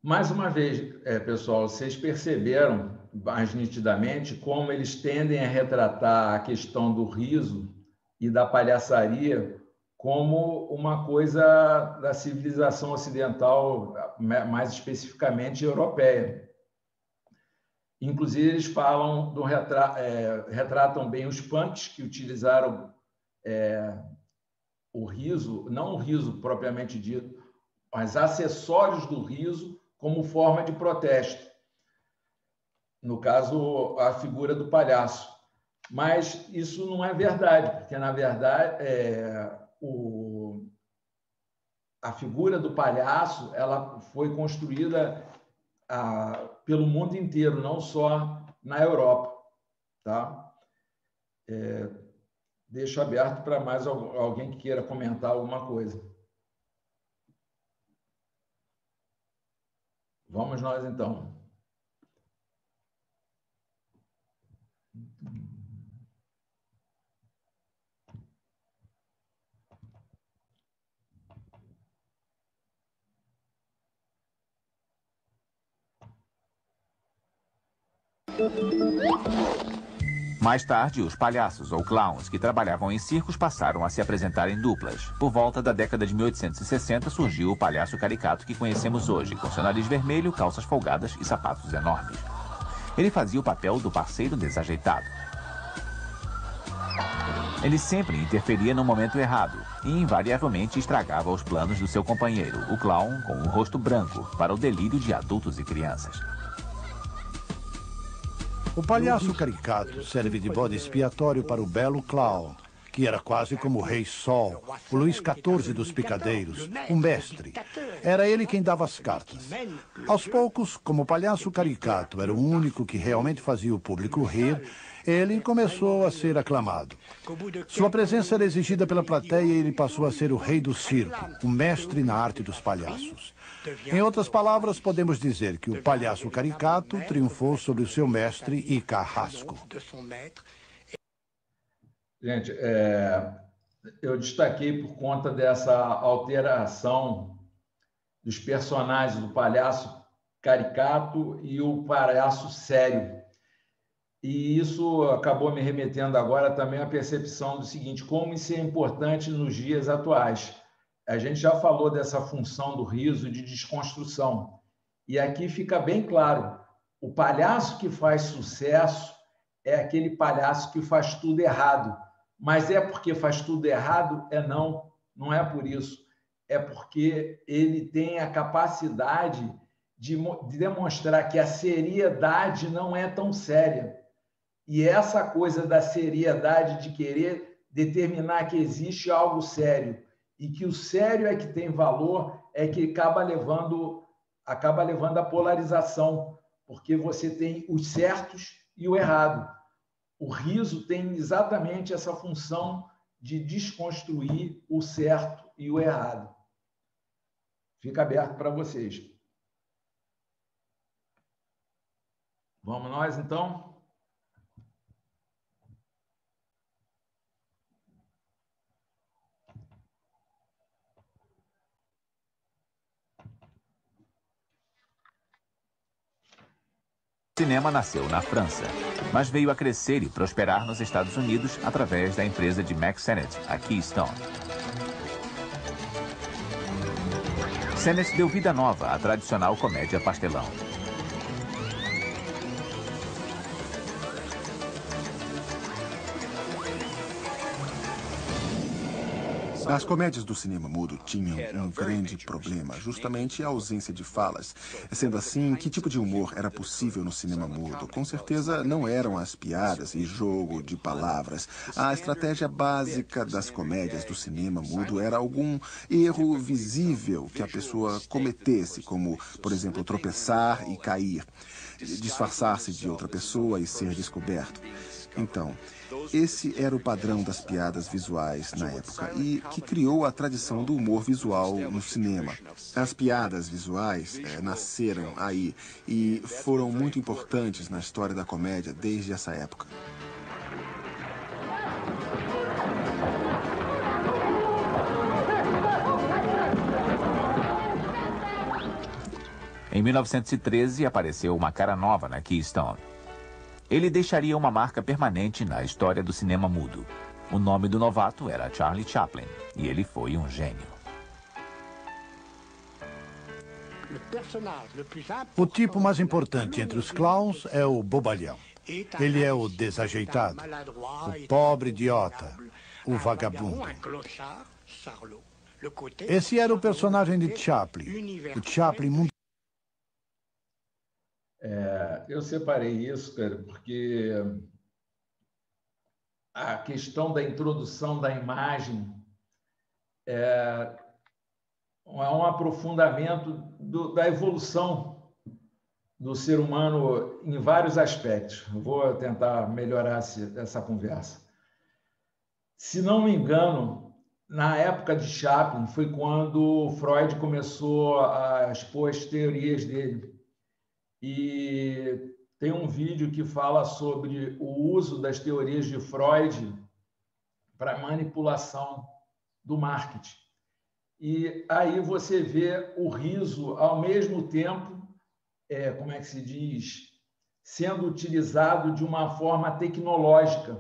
Mais uma vez, pessoal, vocês perceberam mais nitidamente como eles tendem a retratar a questão do riso e da palhaçaria como uma coisa da civilização ocidental, mais especificamente europeia. Inclusive, eles falam retratam bem os punks que utilizaram o riso, não o riso propriamente dito, mas acessórios do riso como forma de protesto. No caso, a figura do palhaço. Mas isso não é verdade, porque, na verdade, a figura do palhaço ela foi construída pelo mundo inteiro, não só na Europa. Tá? Deixo aberto para mais alguém que queira comentar alguma coisa. Vamos nós, então. Mais tarde, os palhaços ou clowns que trabalhavam em circos passaram a se apresentar em duplas. Por volta da década de 1860 surgiu o palhaço caricato que conhecemos hoje, com seu nariz vermelho, calças folgadas e sapatos enormes. Ele fazia o papel do parceiro desajeitado. Ele sempre interferia no momento errado e invariavelmente estragava os planos do seu companheiro, o clown com o rosto branco, para o delírio de adultos e crianças. O palhaço caricato serve de bode expiatório para o belo clown, que era quase como o Rei Sol, o Luís XIV dos picadeiros, o mestre. Era ele quem dava as cartas. Aos poucos, como o palhaço caricato era o único que realmente fazia o público rir, ele começou a ser aclamado. Sua presença era exigida pela plateia e ele passou a ser o rei do circo, o mestre na arte dos palhaços. Em outras palavras, podemos dizer que o palhaço caricato triunfou sobre o seu mestre e carrasco. Gente, eu destaquei por conta dessa alteração dos personagens do palhaço caricato e o palhaço sério. E isso acabou me remetendo agora também à percepção do seguinte, como isso é importante nos dias atuais. A gente já falou dessa função do riso de desconstrução. E aqui fica bem claro, o palhaço que faz sucesso é aquele palhaço que faz tudo errado. Mas é porque faz tudo errado? Não é por isso. É porque ele tem a capacidade de demonstrar que a seriedade não é tão séria. E essa coisa da seriedade de querer determinar que existe algo sério e que o sério é que tem valor, é que acaba levando a polarização, porque você tem os certos e o errado. O riso tem exatamente essa função de desconstruir o certo e o errado. Fica aberto para vocês. Vamos nós, então? cinema nasceu na França, mas veio a crescer e prosperar nos Estados Unidos através da empresa de Mack Sennett, a Keystone. Sennett deu vida nova à tradicional comédia pastelão. As comédias do cinema mudo tinham um grande problema, justamente a ausência de falas. Sendo assim, que tipo de humor era possível no cinema mudo? Com certeza não eram as piadas e jogo de palavras. A estratégia básica das comédias do cinema mudo era algum erro visível que a pessoa cometesse, como, por exemplo, tropeçar e cair, disfarçar-se de outra pessoa e ser descoberto. Então, esse era o padrão das piadas visuais na época e que criou a tradição do humor visual no cinema. As piadas visuais nasceram aí e foram muito importantes na história da comédia desde essa época. Em 1913, apareceu uma cara nova na Keystone. Ele deixaria uma marca permanente na história do cinema mudo. O nome do novato era Charlie Chaplin, e ele foi um gênio. O tipo mais importante entre os clowns é o bobalhão. Ele é o desajeitado, o pobre idiota, o vagabundo. Esse era o personagem de Chaplin, o Chaplin mundial. Eu separei isso, cara, porque a questão da introdução da imagem é um aprofundamento da evolução do ser humano em vários aspectos. Eu vou tentar melhorar essa conversa. Se não me engano, na época de Chaplin, foi quando Freud começou a expor as teorias dele. E tem um vídeo que fala sobre o uso das teorias de Freud para manipulação do marketing. E aí você vê o riso, ao mesmo tempo, como é que se diz, sendo utilizado de uma forma tecnológica,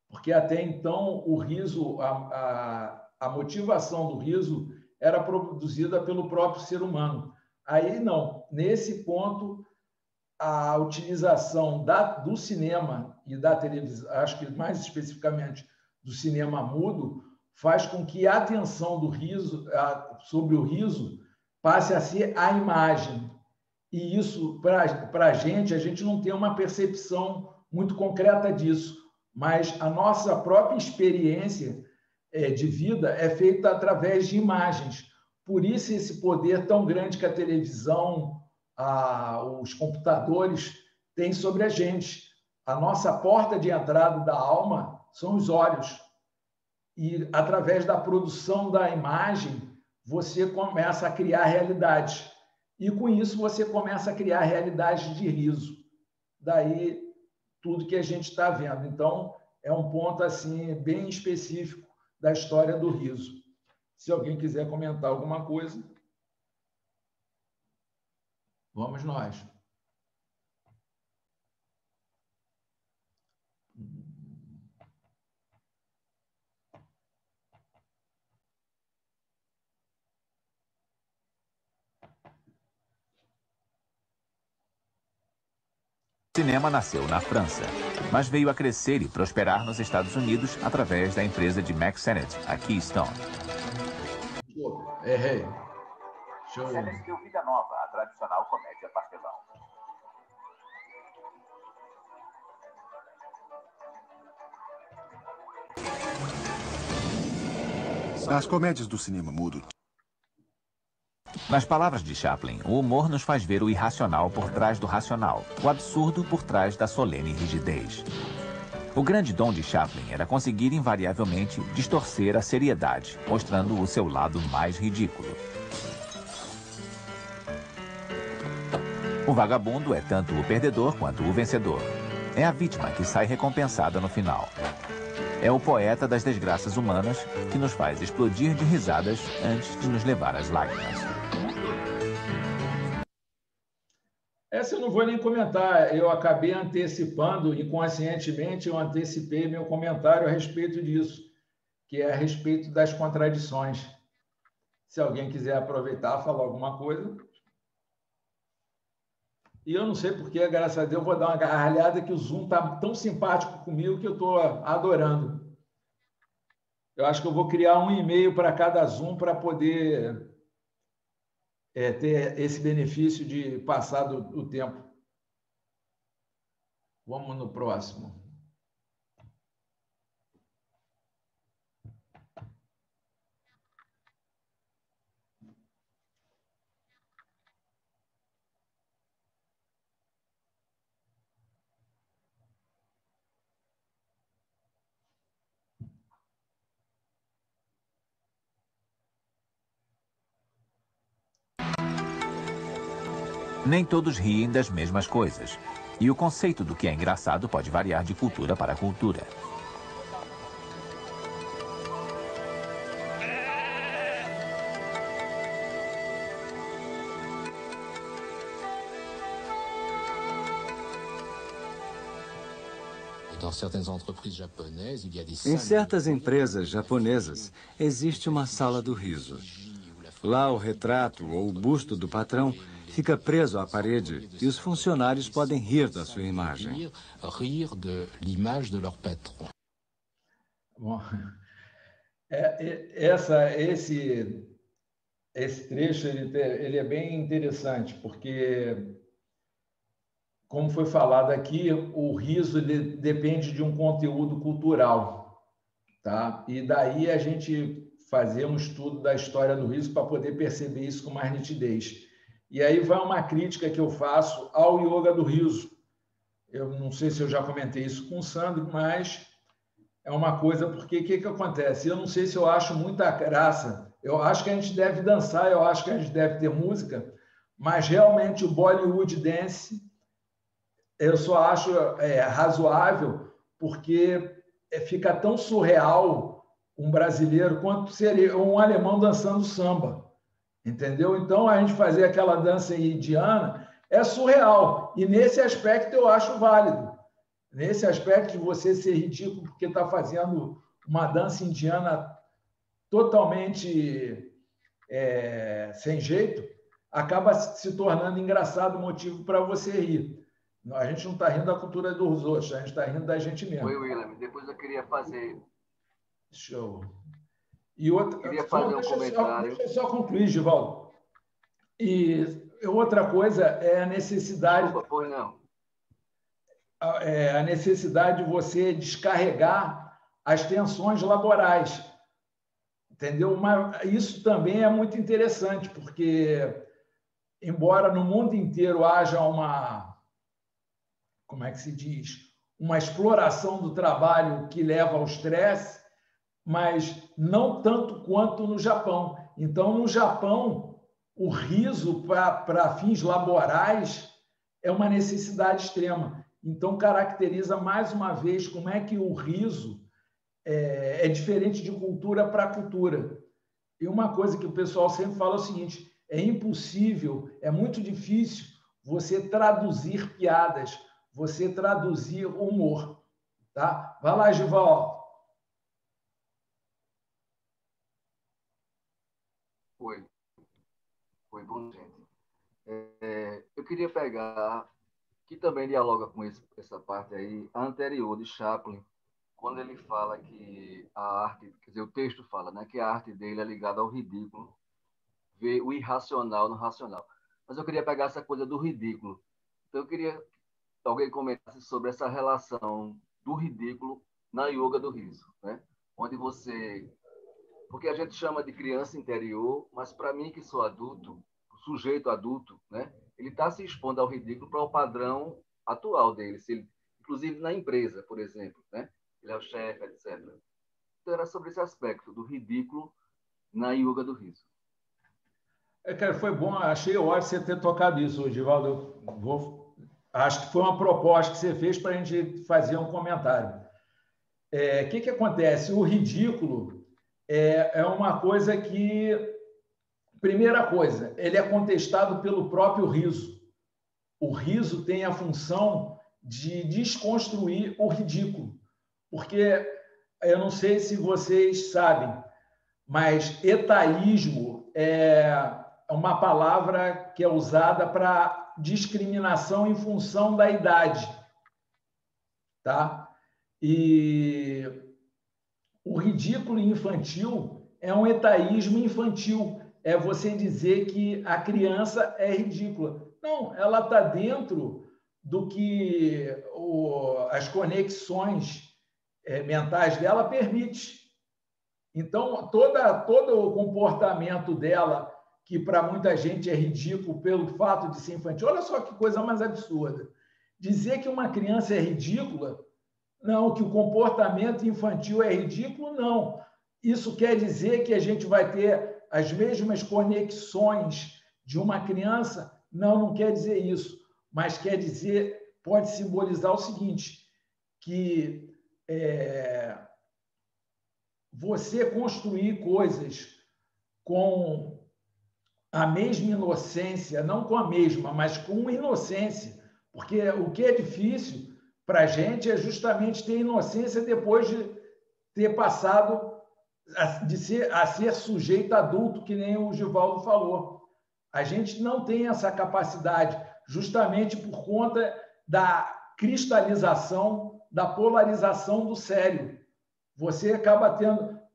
porque até então o riso, a motivação do riso era produzida pelo próprio ser humano. Aí não, nesse ponto, a utilização do cinema e da televisão, acho que mais especificamente do cinema mudo, faz com que a atenção do riso, sobre o riso, passe a ser a imagem. E isso, para a gente não tem uma percepção muito concreta disso, mas a nossa própria experiência de vida é feita através de imagens. Por isso esse poder tão grande que a televisão, os computadores têm sobre a gente. A nossa porta de entrada da alma são os olhos. E, através da produção da imagem, você começa a criar realidades. E, com isso, você começa a criar realidades de riso. Daí, tudo que a gente está vendo. Então, é um ponto assim bem específico da história do riso. Se alguém quiser comentar alguma coisa... Vamos nós. O cinema nasceu na França, mas veio a crescer e prosperar nos Estados Unidos através da empresa de Mack Sennett, a Keystone. Errei. Sennett deu vida nova à tradicional comédia pastelão. As comédias do cinema mudo. Nas palavras de Chaplin, o humor nos faz ver o irracional por trás do racional, o absurdo por trás da solene rigidez. O grande dom de Chaplin era conseguir invariavelmente distorcer a seriedade, mostrando o seu lado mais ridículo. O vagabundo é tanto o perdedor quanto o vencedor. É a vítima que sai recompensada no final. É o poeta das desgraças humanas que nos faz explodir de risadas antes de nos levar às lágrimas. Essa eu não vou nem comentar. Eu acabei antecipando, inconscientemente, eu antecipei meu comentário a respeito disso, que é a respeito das contradições. Se alguém quiser aproveitar, falar alguma coisa. E eu não sei porque, graças a Deus, eu vou dar uma gargalhada que o Zoom está tão simpático comigo que eu estou adorando. Eu acho que eu vou criar um e-mail para cada Zoom para poder ter esse benefício de passar o tempo. Vamos no próximo. Nem todos riem das mesmas coisas. E o conceito do que é engraçado pode variar de cultura para cultura. Em certas empresas japonesas, existe uma sala do riso. Lá, o retrato ou o busto do patrão fica preso à parede e os funcionários podem rir da sua imagem. Bom, esse trecho ele é bem interessante, porque, como foi falado aqui, o riso depende de um conteúdo cultural, tá? E daí a gente fazer um estudo da história do riso para poder perceber isso com mais nitidez. E aí vai uma crítica que eu faço ao yoga do riso. Eu não sei se eu já comentei isso com o Sandro, mas é uma coisa, porque o que acontece? Eu não sei se eu acho muita graça. Eu acho que a gente deve dançar, eu acho que a gente deve ter música, mas realmente o Bollywood Dance eu só acho razoável, porque fica tão surreal um brasileiro quanto seria um alemão dançando samba. Entendeu? Então, a gente fazer aquela dança indiana é surreal. E nesse aspecto eu acho válido. Nesse aspecto de você ser ridículo porque está fazendo uma dança indiana totalmente sem jeito, acaba se tornando engraçado o motivo para você rir. A gente não está rindo da cultura dos outros, a gente está rindo da gente mesmo. Oi, William. Depois eu queria fazer... Show. E outra, queria fazer um comentário. Deixa eu só concluir, Givaldo. E outra coisa é a necessidade... Desculpa, pois não. A necessidade de você descarregar as tensões laborais. Entendeu? Mas isso também é muito interessante, porque, embora no mundo inteiro haja uma... Como é que se diz? Uma exploração do trabalho que leva ao estresse, mas não tanto quanto no Japão. Então, no Japão, o riso para fins laborais é uma necessidade extrema. Então, caracteriza mais uma vez como é que o riso é diferente de cultura para cultura. E uma coisa que o pessoal sempre fala é o seguinte: é impossível, é muito difícil você traduzir piadas, você traduzir humor. Tá? Vai lá, Gival. Foi bom, gente. Eu queria pegar, que também dialoga com essa parte aí, a anterior de Chaplin, quando ele fala que a arte, quer dizer, o texto fala, né, que a arte dele é ligada ao ridículo, ver o irracional no racional. Mas eu queria pegar essa coisa do ridículo. Então eu queria que alguém comentasse sobre essa relação do ridículo na yoga do riso, né? Onde você... Porque a gente chama de criança interior, mas para mim que sou adulto, sujeito adulto, né? Ele está se expondo ao ridículo para o padrão atual dele, inclusive na empresa, por exemplo, né? Ele é o chefe, etc. Então era sobre esse aspecto do ridículo na yoga do riso. Cara, foi bom, achei ótimo você ter tocado isso, Givaldo. Acho que foi uma proposta que você fez para a gente fazer um comentário. O que acontece? O ridículo é uma coisa que... Primeira coisa, ele é contestado pelo próprio riso. o riso tem a função de desconstruir o ridículo. Porque, eu não sei se vocês sabem, mas etaísmo é uma palavra que é usada para discriminação em função da idade. Tá? E o ridículo infantil é um etaísmo infantil. É você dizer que a criança é ridícula. Não, ela está dentro do que as conexões mentais dela permite. Então, todo o comportamento dela, que para muita gente é ridículo pelo fato de ser infantil, olha só que coisa mais absurda. Dizer que uma criança é ridícula, não, que o comportamento infantil é ridículo, não. Isso quer dizer que a gente vai ter as mesmas conexões de uma criança? Não, não quer dizer isso. Mas quer dizer, pode simbolizar o seguinte, que você construir coisas com a mesma inocência, não com a mesma, mas com inocência, porque o que é difícil para a gente é justamente ter inocência depois de ter passado a ser sujeito adulto, que nem o Givaldo falou. A gente não tem essa capacidade, justamente por conta da cristalização, da polarização do cérebro. Você acaba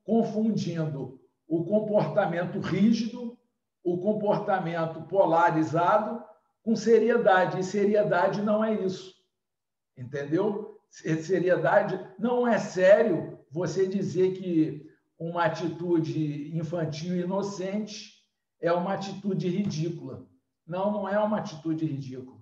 confundindo o comportamento rígido, o comportamento polarizado com seriedade. E seriedade não é isso. Entendeu? Seriedade não é sério você dizer que uma atitude infantil e inocente é uma atitude ridícula. Não, não é uma atitude ridícula.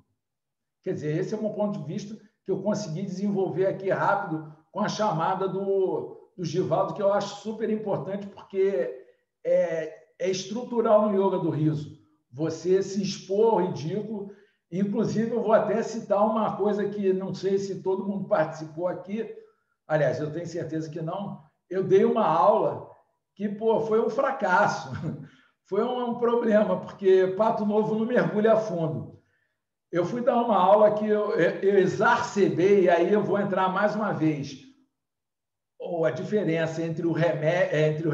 Quer dizer, esse é um ponto de vista que eu consegui desenvolver aqui rápido com a chamada do Givaldo, que eu acho super importante, porque é estrutural no yoga do riso. Você se expor ao ridículo. Inclusive, eu vou até citar uma coisa que não sei se todo mundo participou aqui. Aliás, eu tenho certeza que não. Eu dei uma aula que foi um fracasso. Foi um problema, porque pato novo não mergulha a fundo. Eu fui dar uma aula que eu exacerbei, e aí eu vou entrar mais uma vez. A diferença entre o remédio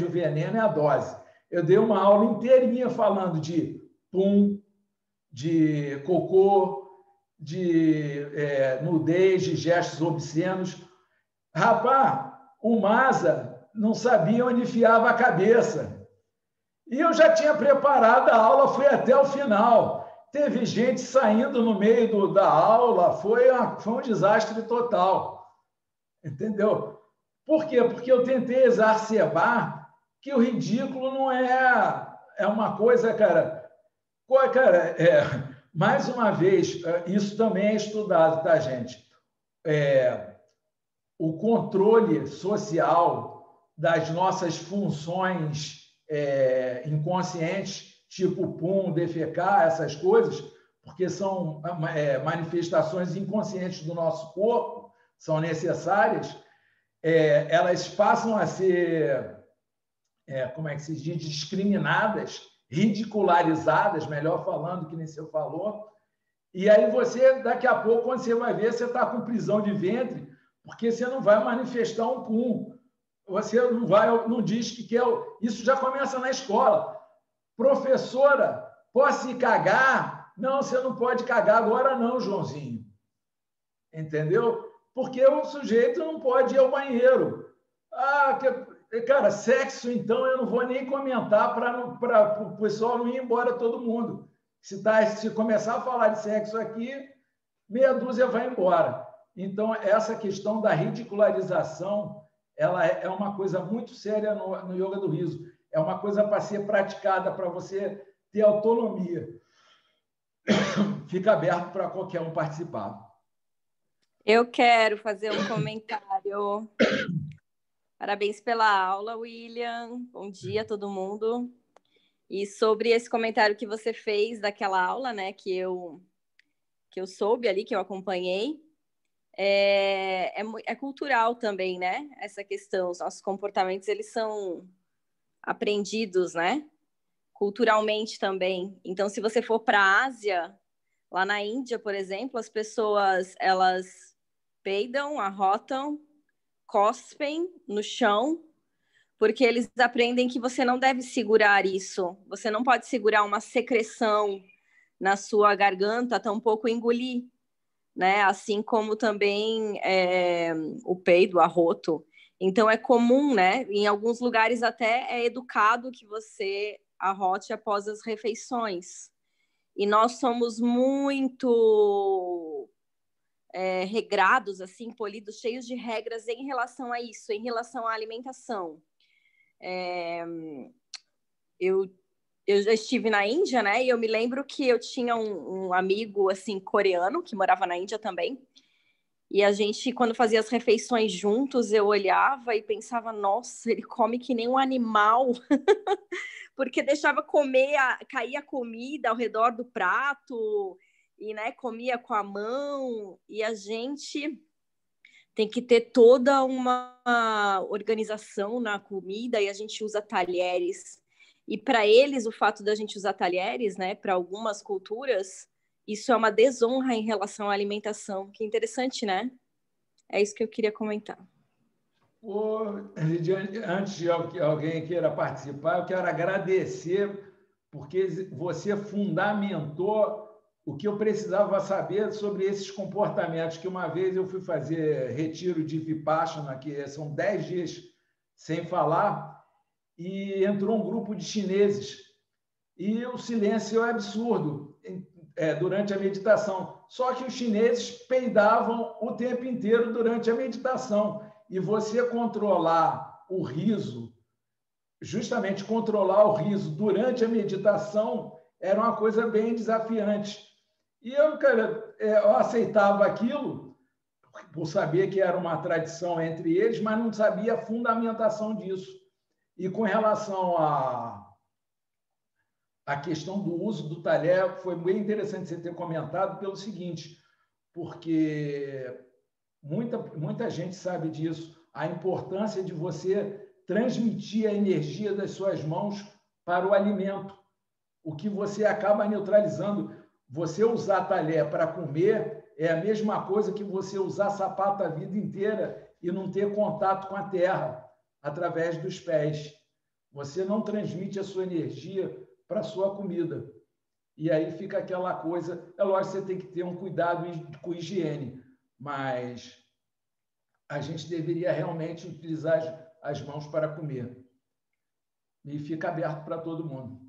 e o veneno é a dose. Eu dei uma aula inteirinha falando de pum, de cocô, de nudez, de gestos obscenos. Rapaz, o Maza não sabia onde enfiava a cabeça. E eu já tinha preparado a aula, fui até o final. Teve gente saindo no meio da aula, foi um desastre total. Entendeu? Por quê? Porque eu tentei exacerbar que o ridículo não é uma coisa, cara. Mais uma vez, isso também é estudado, tá, gente? O controle social das nossas funções inconscientes, tipo pum, defecar, essas coisas, porque são manifestações inconscientes do nosso corpo, são necessárias, elas passam a ser, como é que se diz, discriminadas, ridicularizadas, melhor falando, que nem você falou, e aí você, daqui a pouco, quando você vai ver, você está com prisão de ventre, porque você não vai manifestar um pum, você não diz que quer. Isso já começa na escola. Professora, posso cagar? Não, você não pode cagar agora não, Joãozinho. Entendeu? Porque o sujeito não pode ir ao banheiro. Cara, sexo, então, eu não vou nem comentar para o pessoal não ir embora todo mundo. Se começar a falar de sexo aqui, meia dúzia vai embora. Então, essa questão da ridicularização, ela é uma coisa muito séria no yoga do riso. É uma coisa para ser praticada, para você ter autonomia. Fica aberto para qualquer um participar. Eu quero fazer um comentário. Parabéns pela aula, William. Bom dia a todo mundo. E sobre esse comentário que você fez daquela aula, né, que eu soube ali, que eu acompanhei, é cultural também, né? Essa questão, os nossos comportamentos, eles são aprendidos, né? Culturalmente também. Então, se você for para a Ásia, Lá na Índia, por exemplo, as pessoas, elas peidam, arrotam, cospem no chão, porque eles aprendem que você não deve segurar isso. Você não pode segurar uma secreção na sua garganta, tampouco engolir, né? Assim como também o peido, o arroto. Então, é comum, né? Em alguns lugares até é educado que você arrote após as refeições. E nós somos muito regrados, assim, polidos, cheios de regras em relação a isso, em relação à alimentação. Eu já estive na Índia, né? E eu me lembro que eu tinha um amigo, assim, coreano, que morava na Índia também. E a gente, quando fazia as refeições juntos, eu olhava e pensava, nossa, ele come que nem um animal. Porque deixava cair a comida ao redor do prato e, né, comia com a mão. E a gente tem que ter toda uma organização na comida e a gente usa talheres. E para eles, o fato da gente usar talheres, né, para algumas culturas, isso é uma desonra em relação à alimentação. Que interessante, né? É isso que eu queria comentar. Lidiane, antes de alguém queira participar, eu quero agradecer, porque você fundamentou o que eu precisava saber sobre esses comportamentos, que uma vez eu fui fazer retiro de Vipassana, que são 10 dias sem falar, e entrou um grupo de chineses, e o silêncio é absurdo durante a meditação. Só que os chineses peidavam o tempo inteiro durante a meditação. E você controlar o riso, justamente controlar o riso durante a meditação, era uma coisa bem desafiante. E eu aceitava aquilo, por saber que era uma tradição entre eles, mas não sabia a fundamentação disso. E com relação à questão do uso do talher, foi bem interessante você ter comentado pelo seguinte, porque muita gente sabe disso, a importância de você transmitir a energia das suas mãos para o alimento, o que você acaba neutralizando. Você usar talher para comer é a mesma coisa que você usar sapato a vida inteira e não ter contato com a terra através dos pés. Você não transmite a sua energia para a sua comida. E aí fica aquela coisa... É lógico que você tem que ter um cuidado com higiene, mas a gente deveria realmente utilizar as mãos para comer. E fica aberto para todo mundo.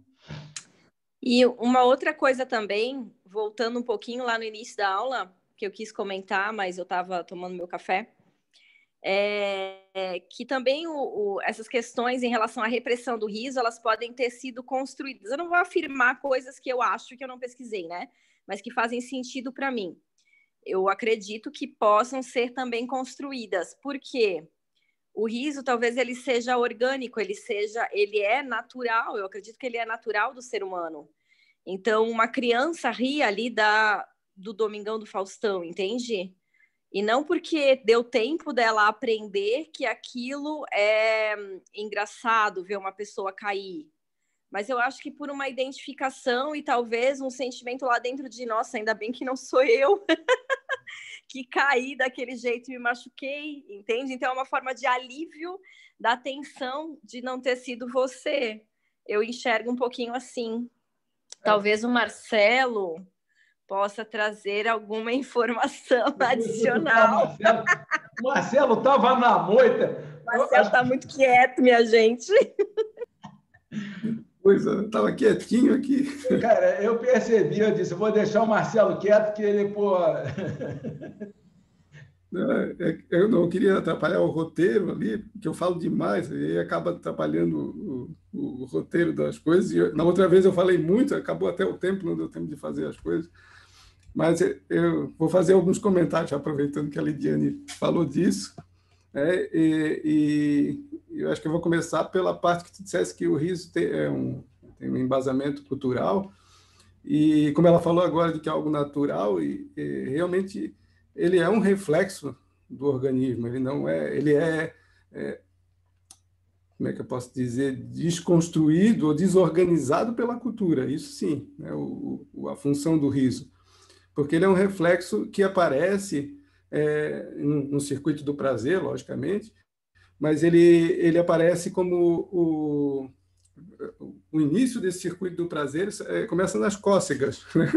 E uma outra coisa também, voltando um pouquinho lá no início da aula, que eu quis comentar, mas eu estava tomando meu café, que também essas questões em relação à repressão do riso, elas podem ter sido construídas. Eu não vou afirmar coisas que eu acho que eu não pesquisei, né? Mas que fazem sentido para mim. Eu acredito que possam ser também construídas, porque o riso talvez ele seja orgânico, ele é natural, eu acredito que ele é natural do ser humano. Então, uma criança ri ali do Domingão do Faustão, entende? E não porque deu tempo dela aprender que aquilo é engraçado ver uma pessoa cair. Mas eu acho que por uma identificação e talvez um sentimento lá dentro de, nossa, ainda bem que não sou eu que caí daquele jeito e me machuquei, entende? Então é uma forma de alívio da tensão de não ter sido você. Eu enxergo um pouquinho assim. Talvez o Marcelo possa trazer alguma informação adicional. O Marcelo estava na moita. O Marcelo está muito quieto, minha gente. Pois é, eu estava quietinho aqui. Cara, eu percebi, eu disse, eu vou deixar o Marcelo quieto, que ele, pô... Eu não queria atrapalhar o roteiro ali, porque eu falo demais, e aí acaba atrapalhando o roteiro das coisas. E na outra vez eu falei muito, acabou até o tempo, não deu tempo de fazer as coisas. Mas eu vou fazer alguns comentários, aproveitando que a Lidiane falou disso. E eu acho que eu vou começar pela parte que tu disseste que o riso tem um embasamento cultural, e como ela falou agora de que é algo natural, e realmente ele é um reflexo do organismo, ele é como é que eu posso dizer, desconstruído ou desorganizado pela cultura, isso sim, né, a função do riso. porque ele é um reflexo que aparece no circuito do prazer, logicamente, mas ele aparece como o início desse circuito do prazer começa nas cócegas. Né?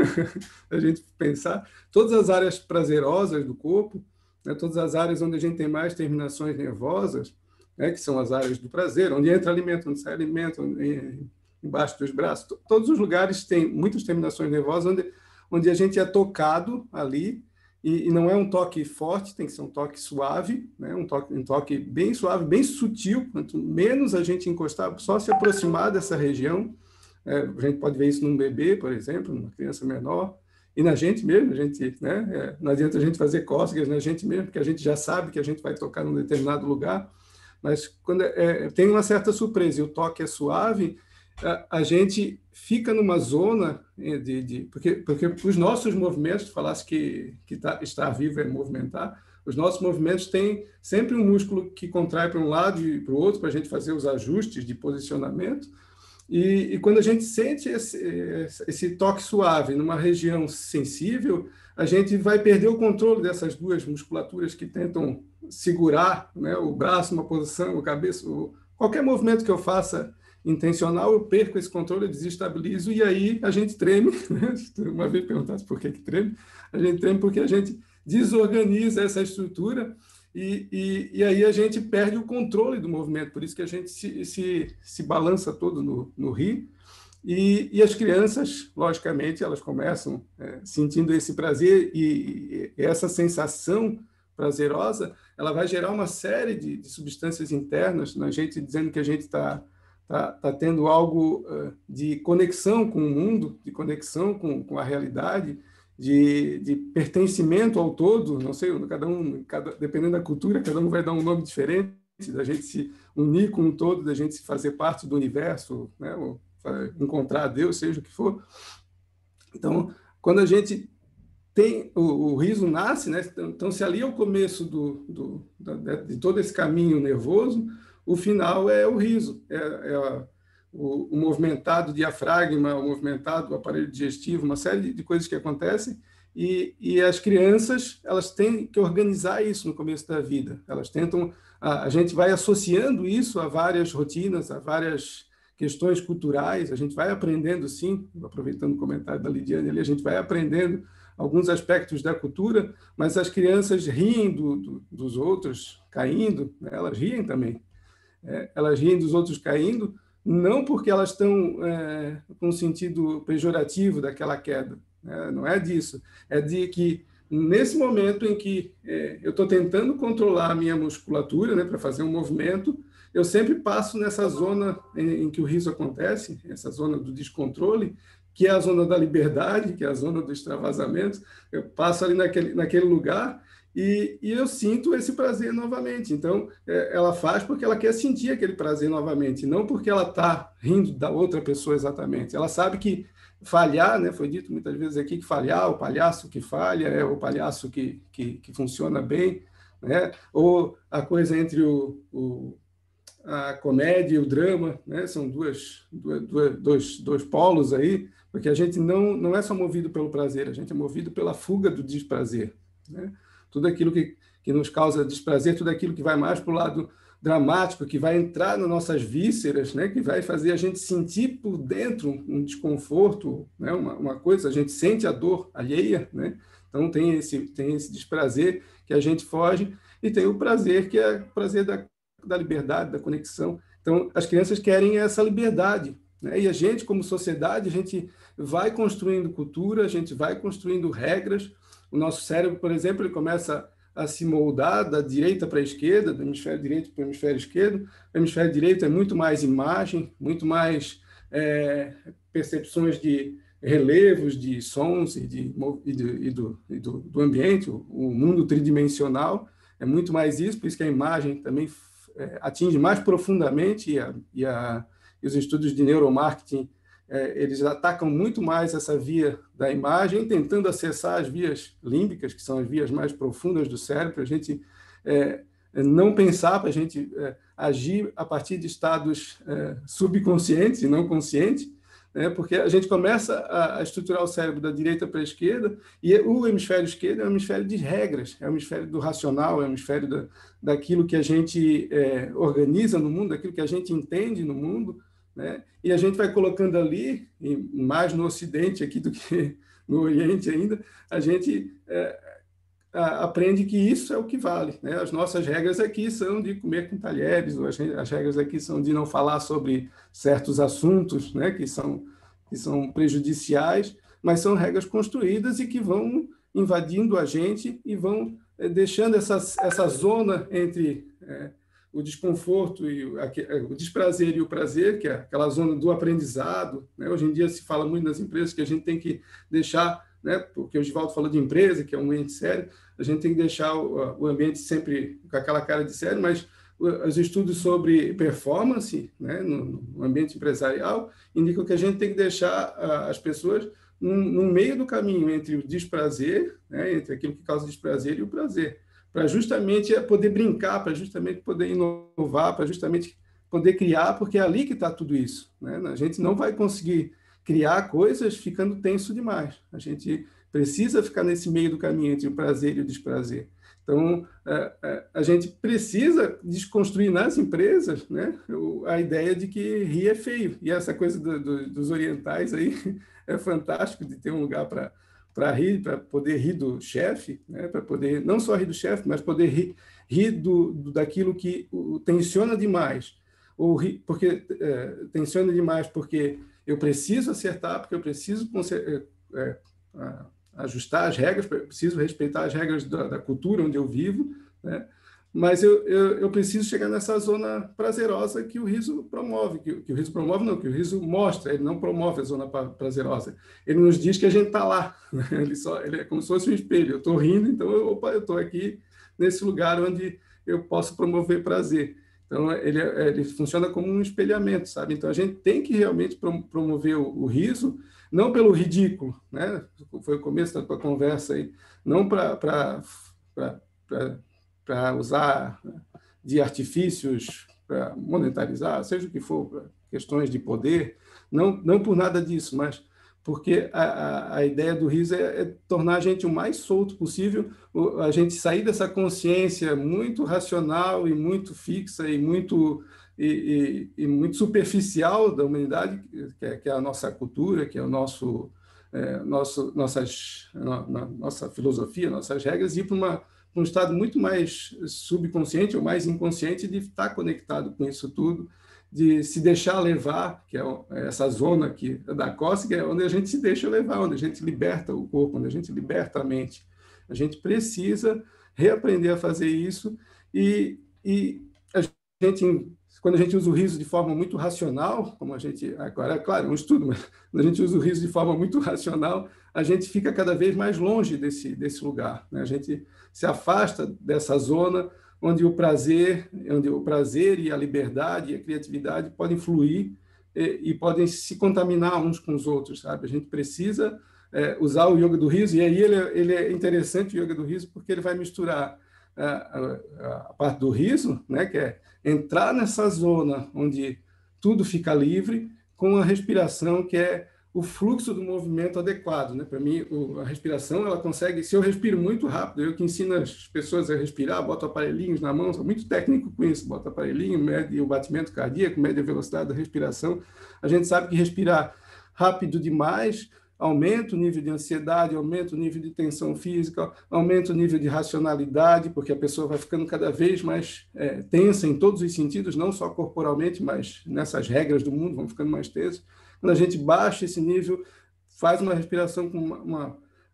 A gente pensar todas as áreas prazerosas do corpo, né? Todas as áreas onde a gente tem mais terminações nervosas, né? Que são as áreas do prazer, onde entra alimento, onde sai alimento, embaixo dos braços. Todos os lugares têm muitas terminações nervosas onde a gente é tocado ali, e não é um toque forte, tem que ser um toque suave, né? Um toque bem suave, bem sutil. Quanto menos a gente encostar, só se aproximar dessa região. A gente pode ver isso num bebê, por exemplo, numa criança menor, e na gente mesmo. Né? Não adianta a gente fazer cócegas na gente mesmo, porque a gente já sabe que a gente vai tocar num determinado lugar, mas quando tem uma certa surpresa e o toque é suave, a gente fica numa zona porque os nossos movimentos, falasse que estar vivo é movimentar, os nossos movimentos têm sempre um músculo que contrai para um lado e para o outro, para a gente fazer os ajustes de posicionamento, e quando a gente sente esse toque suave numa região sensível, a gente vai perder o controle dessas duas musculaturas que tentam segurar, né, o braço numa posição, a cabeça, qualquer movimento que eu faça intencional, eu perco esse controle, eu desestabilizo, e aí a gente treme. Né? Uma vez perguntasse por que treme, a gente treme porque a gente desorganiza essa estrutura, e aí a gente perde o controle do movimento, por isso que a gente se balança todo no ri, e as crianças, logicamente, elas começam sentindo esse prazer, e essa sensação prazerosa, ela vai gerar uma série de substâncias internas na gente, dizendo que a gente está tendo algo de conexão com o mundo, de conexão com a realidade, de pertencimento ao todo. Não sei, dependendo da cultura, cada um vai dar um nome diferente, da gente se unir com o todo, da gente se fazer parte do universo, né? Ou encontrar Deus, seja o que for. Então, quando a gente tem o riso nasce, né? Então, se ali é o começo de todo esse caminho nervoso, o final é o riso, o movimentado diafragma, o movimentado aparelho digestivo, uma série de coisas que acontecem, e as crianças, elas têm que organizar isso no começo da vida. Elas tentam, a gente vai associando isso a várias rotinas, a várias questões culturais, a gente vai aprendendo, sim, aproveitando o comentário da Lidiane ali, a gente vai aprendendo alguns aspectos da cultura, mas as crianças riem dos outros caindo, né? Elas riem também. Elas riem dos outros caindo, não porque elas estão com um sentido pejorativo daquela queda, né? Não é disso. É de que, nesse momento em que eu estou tentando controlar a minha musculatura, né, para fazer um movimento, eu sempre passo nessa zona em que o riso acontece, essa zona do descontrole, que é a zona da liberdade, que é a zona do extravasamento. Eu passo ali naquele lugar e eu sinto esse prazer novamente. Então, ela faz porque ela quer sentir aquele prazer novamente, não porque ela está rindo da outra pessoa exatamente. Ela sabe que falhar, né, foi dito muitas vezes aqui que falhar, o palhaço que falha é o palhaço que funciona bem, né? Ou a coisa entre a comédia e o drama, né? São dois polos aí, porque a gente não é só movido pelo prazer, a gente é movido pela fuga do desprazer, né? Tudo aquilo que nos causa desprazer, tudo aquilo que vai mais para o lado dramático, que vai entrar nas nossas vísceras, né? Que vai fazer a gente sentir por dentro um desconforto, né? Uma coisa, a gente sente a dor alheia, né? Então tem esse desprazer que a gente foge, e tem o prazer que é o prazer da liberdade, da conexão. Então, as crianças querem essa liberdade, né? E a gente, como sociedade, a gente vai construindo cultura, a gente vai construindo regras. O nosso cérebro, por exemplo, ele começa a se moldar da direita para a esquerda, do hemisfério direito para o hemisfério esquerdo. O hemisfério direito é muito mais imagem, muito mais percepções de relevos, de sons e do ambiente, o mundo tridimensional. É muito mais isso, por isso que a imagem também atinge mais profundamente, e os estudos de neuromarketing, eles atacam muito mais essa via da imagem, tentando acessar as vias límbicas, que são as vias mais profundas do cérebro, para a gente não pensar, para a gente agir a partir de estados subconscientes e não conscientes. né? Porque a gente começa a estruturar o cérebro da direita para a esquerda, e o hemisfério esquerdo é o hemisfério de regras, é o hemisfério do racional, é o hemisfério daquilo que a gente organiza no mundo, daquilo que a gente entende no mundo, né? E a gente vai colocando ali, e mais no Ocidente aqui do que no Oriente ainda, a gente aprende que isso é o que vale, né? As nossas regras aqui são de comer com talheres, ou as regras aqui são de não falar sobre certos assuntos, né? que são prejudiciais, mas são regras construídas e que vão invadindo a gente e vão deixando essa zona entre o desconforto e o desprazer e o prazer, que é aquela zona do aprendizado, né? Hoje em dia se fala muito nas empresas que a gente tem que deixar, né? Porque o Givaldo falou de empresa, que é um ambiente sério, a gente tem que deixar o ambiente sempre com aquela cara de sério, mas os estudos sobre performance, né, no ambiente empresarial indicam que a gente tem que deixar as pessoas no meio do caminho entre o desprazer, né, entre aquilo que causa desprazer e o prazer, para justamente poder brincar, para justamente poder inovar, para justamente poder criar, porque é ali que está tudo isso, né? A gente não vai conseguir criar coisas ficando tenso demais. A gente precisa ficar nesse meio do caminho entre o prazer e o desprazer. Então, a gente precisa desconstruir nas empresas, né, a ideia de que rir é feio. E essa coisa dos orientais aí é fantástico, de ter um lugar para rir, para poder rir do chefe, né, para poder não só rir do chefe, mas poder rir daquilo que tensiona demais. Ou rir, porque tensiona demais porque eu preciso acertar, porque eu preciso ajustar as regras, preciso respeitar as regras da cultura onde eu vivo, né? Mas eu preciso chegar nessa zona prazerosa que o riso promove, que o riso promove não, que o riso mostra, ele não promove a zona prazerosa. Ele nos diz que a gente está lá, né? Ele é como se fosse um espelho. Eu estou rindo, então eu estou aqui nesse lugar onde eu posso promover prazer. Então, ele funciona como um espelhamento, sabe? Então, a gente tem que realmente promover o riso, não pelo ridículo, né? Foi o começo da tua conversa aí, não para usar de artifícios para monetarizar, seja o que for, para questões de poder, não por nada disso, mas porque a ideia do riso é tornar a gente o mais solto possível, a gente sair dessa consciência muito racional e muito fixa e muito superficial da humanidade, que é a nossa cultura, que é nossa filosofia, nossas regras, e ir para um estado muito mais subconsciente ou mais inconsciente de estar conectado com isso tudo, de se deixar levar, que é essa zona aqui da cócega, é onde a gente se deixa levar, onde a gente liberta o corpo, onde a gente liberta a mente. A gente precisa reaprender a fazer isso e a gente, quando a gente usa o riso de forma muito racional, como a gente, agora, é claro, é um estudo, mas quando a gente usa o riso de forma muito racional, a gente fica cada vez mais longe desse lugar, né? A gente se afasta dessa zona onde o prazer e a liberdade e a criatividade podem fluir e podem se contaminar uns com os outros, sabe? A gente precisa usar o yoga do riso, e aí ele é interessante, o yoga do riso, porque ele vai misturar a parte do riso, né, que é entrar nessa zona onde tudo fica livre, com a respiração, que é o fluxo do movimento adequado, né? Para mim, a respiração, ela consegue... Se eu respiro muito rápido, eu que ensino as pessoas a respirar, boto aparelhinhos na mão, sou muito técnico com isso, boto aparelhinho, mede o batimento cardíaco, mede a velocidade da respiração. A gente sabe que respirar rápido demais aumenta o nível de ansiedade, aumenta o nível de tensão física, aumenta o nível de racionalidade, porque a pessoa vai ficando cada vez mais tensa em todos os sentidos, não só corporalmente, mas nessas regras do mundo, vão ficando mais tensos. Quando a gente baixa esse nível, faz uma respiração com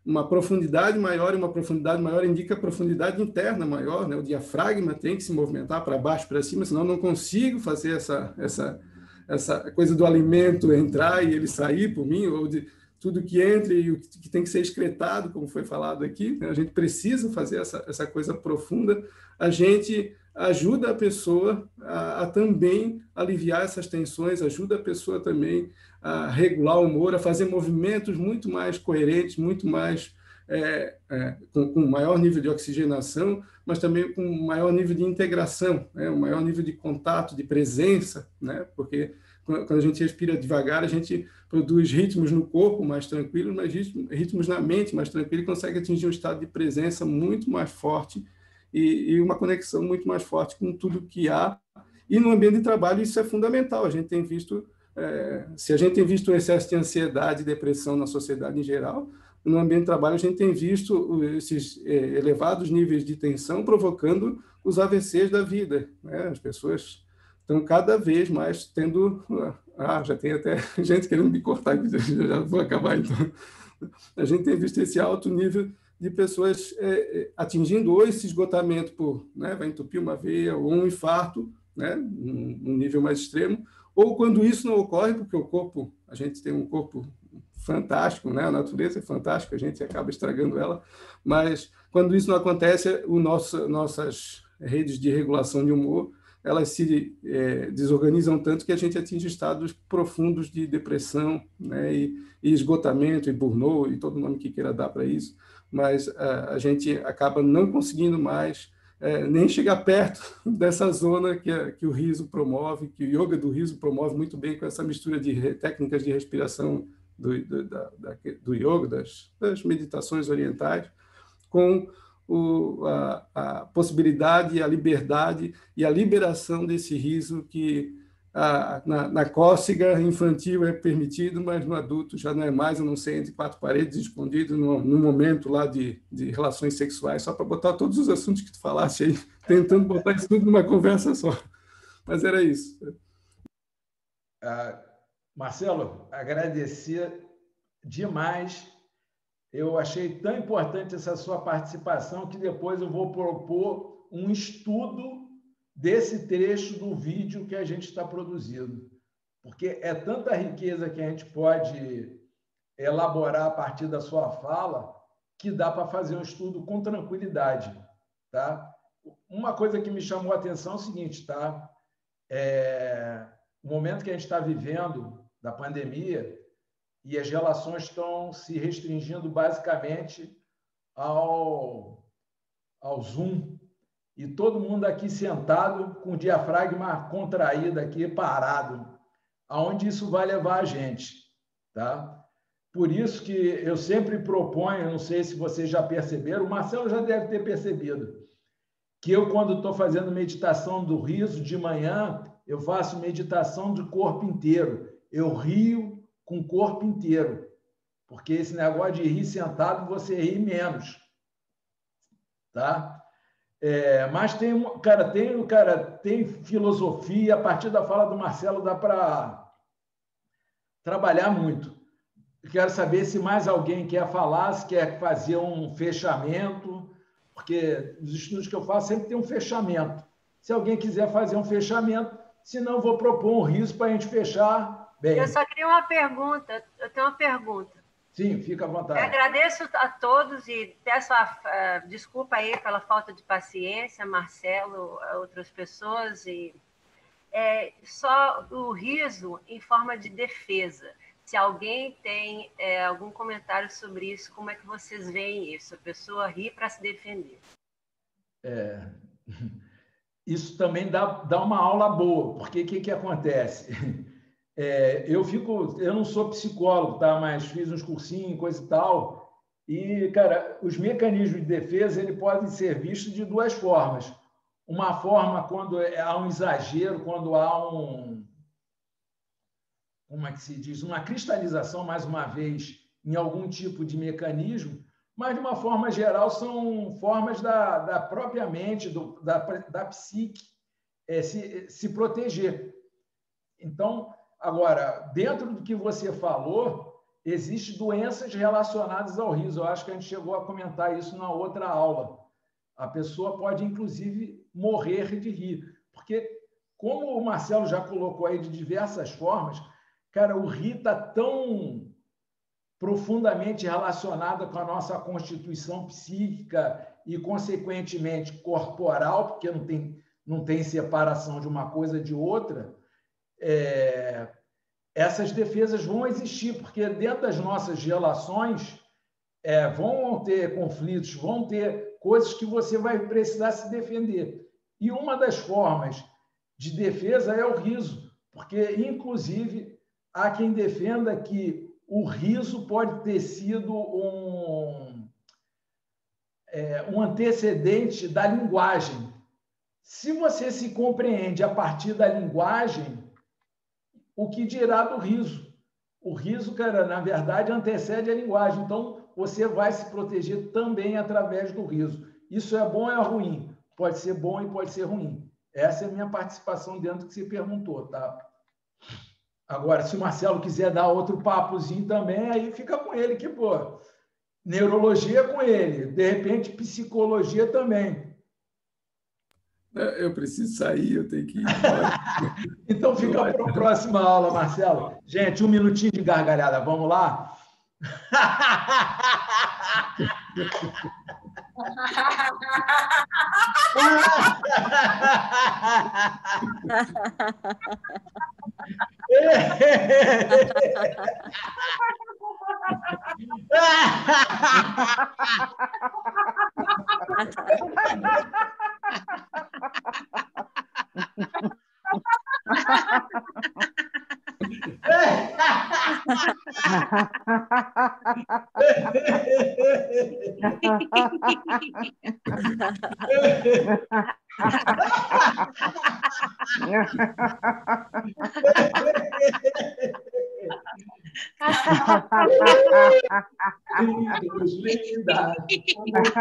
uma profundidade maior, e uma profundidade maior indica profundidade interna maior, né? O diafragma tem que se movimentar para baixo, para cima, senão eu não consigo fazer essa coisa do alimento entrar e ele sair por mim, ou de tudo que entra e o que tem que ser excretado, como foi falado aqui, né? A gente precisa fazer essa coisa profunda. A gente ajuda a pessoa a também aliviar essas tensões, ajuda a pessoa também a regular o humor, a fazer movimentos muito mais coerentes, muito mais com maior nível de oxigenação, mas também com maior nível de integração, né? Um maior nível de contato, de presença, né? Porque quando a gente respira devagar, a gente produz ritmos no corpo mais tranquilos, mas ritmos na mente mais tranquilos, e consegue atingir um estado de presença muito mais forte e uma conexão muito mais forte com tudo que há. E no ambiente de trabalho isso é fundamental. A gente tem visto, se a gente tem visto um excesso de ansiedade e depressão na sociedade em geral, no ambiente de trabalho a gente tem visto esses elevados níveis de tensão provocando os AVCs da vida, né? As pessoas estão cada vez mais tendo... já tem até gente querendo me cortar, já vou acabar então. A gente tem visto esse alto nível de pessoas atingindo ou esse esgotamento por, né, vai entupir uma veia, ou um infarto, né, num nível mais extremo, ou quando isso não ocorre, porque o corpo, a gente tem um corpo fantástico, né, a natureza é fantástica, a gente acaba estragando ela, mas quando isso não acontece, nossas redes de regulação de humor, elas se desorganizam tanto que a gente atinge estados profundos de depressão, né, e esgotamento, e burnout, e todo nome que queira dar para isso, mas a gente acaba não conseguindo mais nem chegar perto dessa zona que o riso promove, que o yoga do riso promove muito bem, com essa mistura de técnicas de respiração do yoga, das meditações orientais, com a possibilidade, a liberdade e a liberação desse riso que na cócega infantil é permitido, mas no adulto já não é mais, a não ser entre quatro paredes, escondido num momento lá de relações sexuais, só para botar todos os assuntos que tu falaste aí, tentando botar isso tudo numa conversa só. Mas era isso. Marcelo, agradecer demais. Eu achei tão importante essa sua participação que depois eu vou propor um estudo desse trecho do vídeo que a gente está produzindo, porque é tanta riqueza que a gente pode elaborar a partir da sua fala que dá para fazer um estudo com tranquilidade, tá? Uma coisa que me chamou a atenção é o seguinte, tá? O momento que a gente está vivendo da pandemia e as relações estão se restringindo basicamente ao Zoom, e todo mundo aqui sentado com o diafragma contraído aqui, parado. Aonde isso vai levar a gente, tá? Por isso que eu sempre proponho, não sei se vocês já perceberam, o Marcelo já deve ter percebido, que eu, quando estou fazendo meditação do riso de manhã, eu faço meditação do corpo inteiro. Eu rio com o corpo inteiro, porque esse negócio de rir sentado, você ri menos, tá? Mas tem filosofia, a partir da fala do Marcelo dá para trabalhar muito. Eu quero saber se mais alguém quer falar, se quer fazer um fechamento, porque os estudos que eu faço sempre tem um fechamento. Se alguém quiser fazer um fechamento, senão eu vou propor um riso para a gente fechar bem. Eu só queria uma pergunta, eu tenho uma pergunta. Sim, fica à vontade. Eu agradeço a todos e peço desculpa aí pela falta de paciência, Marcelo, outras pessoas, e só o riso em forma de defesa. Se alguém tem algum comentário sobre isso, como é que vocês veem isso? A pessoa ri para se defender. Isso também dá uma aula boa, porque o que acontece? Eu não sou psicólogo, tá? Mas fiz uns cursinhos, coisa e tal, e, cara, os mecanismos de defesa eles podem ser vistos de duas formas. Uma forma quando há um exagero, quando há como é que se diz? Uma cristalização, mais uma vez, em algum tipo de mecanismo, mas, de uma forma geral, são formas da própria mente, da psique se proteger. Então, agora, dentro do que você falou, existem doenças relacionadas ao riso. Eu acho que a gente chegou a comentar isso na outra aula. A pessoa pode, inclusive, morrer de rir. Porque, como o Marcelo já colocou aí de diversas formas, cara, o rir está tão profundamente relacionado com a nossa constituição psíquica e, consequentemente, corporal, porque não tem separação de uma coisa de outra. Essas defesas vão existir, porque dentro das nossas relações vão ter conflitos, vão ter coisas que você vai precisar se defender. E uma das formas de defesa é o riso, Porque, inclusive, há quem defenda que o riso pode ter sido um antecedente da linguagem. Se você se compreende a partir da linguagem, o que dirá do riso? O riso, cara, na verdade, antecede a linguagem. Então, você vai se proteger também através do riso. Isso é bom ou é ruim? Pode ser bom e pode ser ruim. Essa é a minha participação dentro do que você perguntou, tá? Agora, se o Marcelo quiser dar outro papozinho também, aí fica com ele, que, pô, neurologia com ele, de repente, psicologia também. Eu preciso sair, eu tenho que ir embora. Então, fica para a próxima aula, Marcelo. Gente, 1 minutinho de gargalhada, vamos lá? Lindos, linda. Lindos, linda.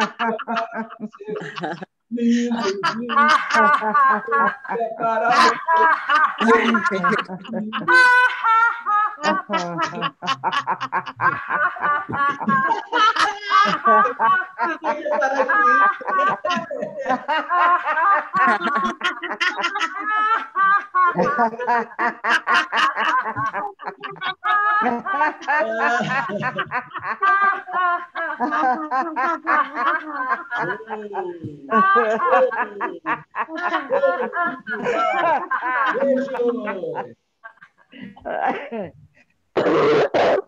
Beijo.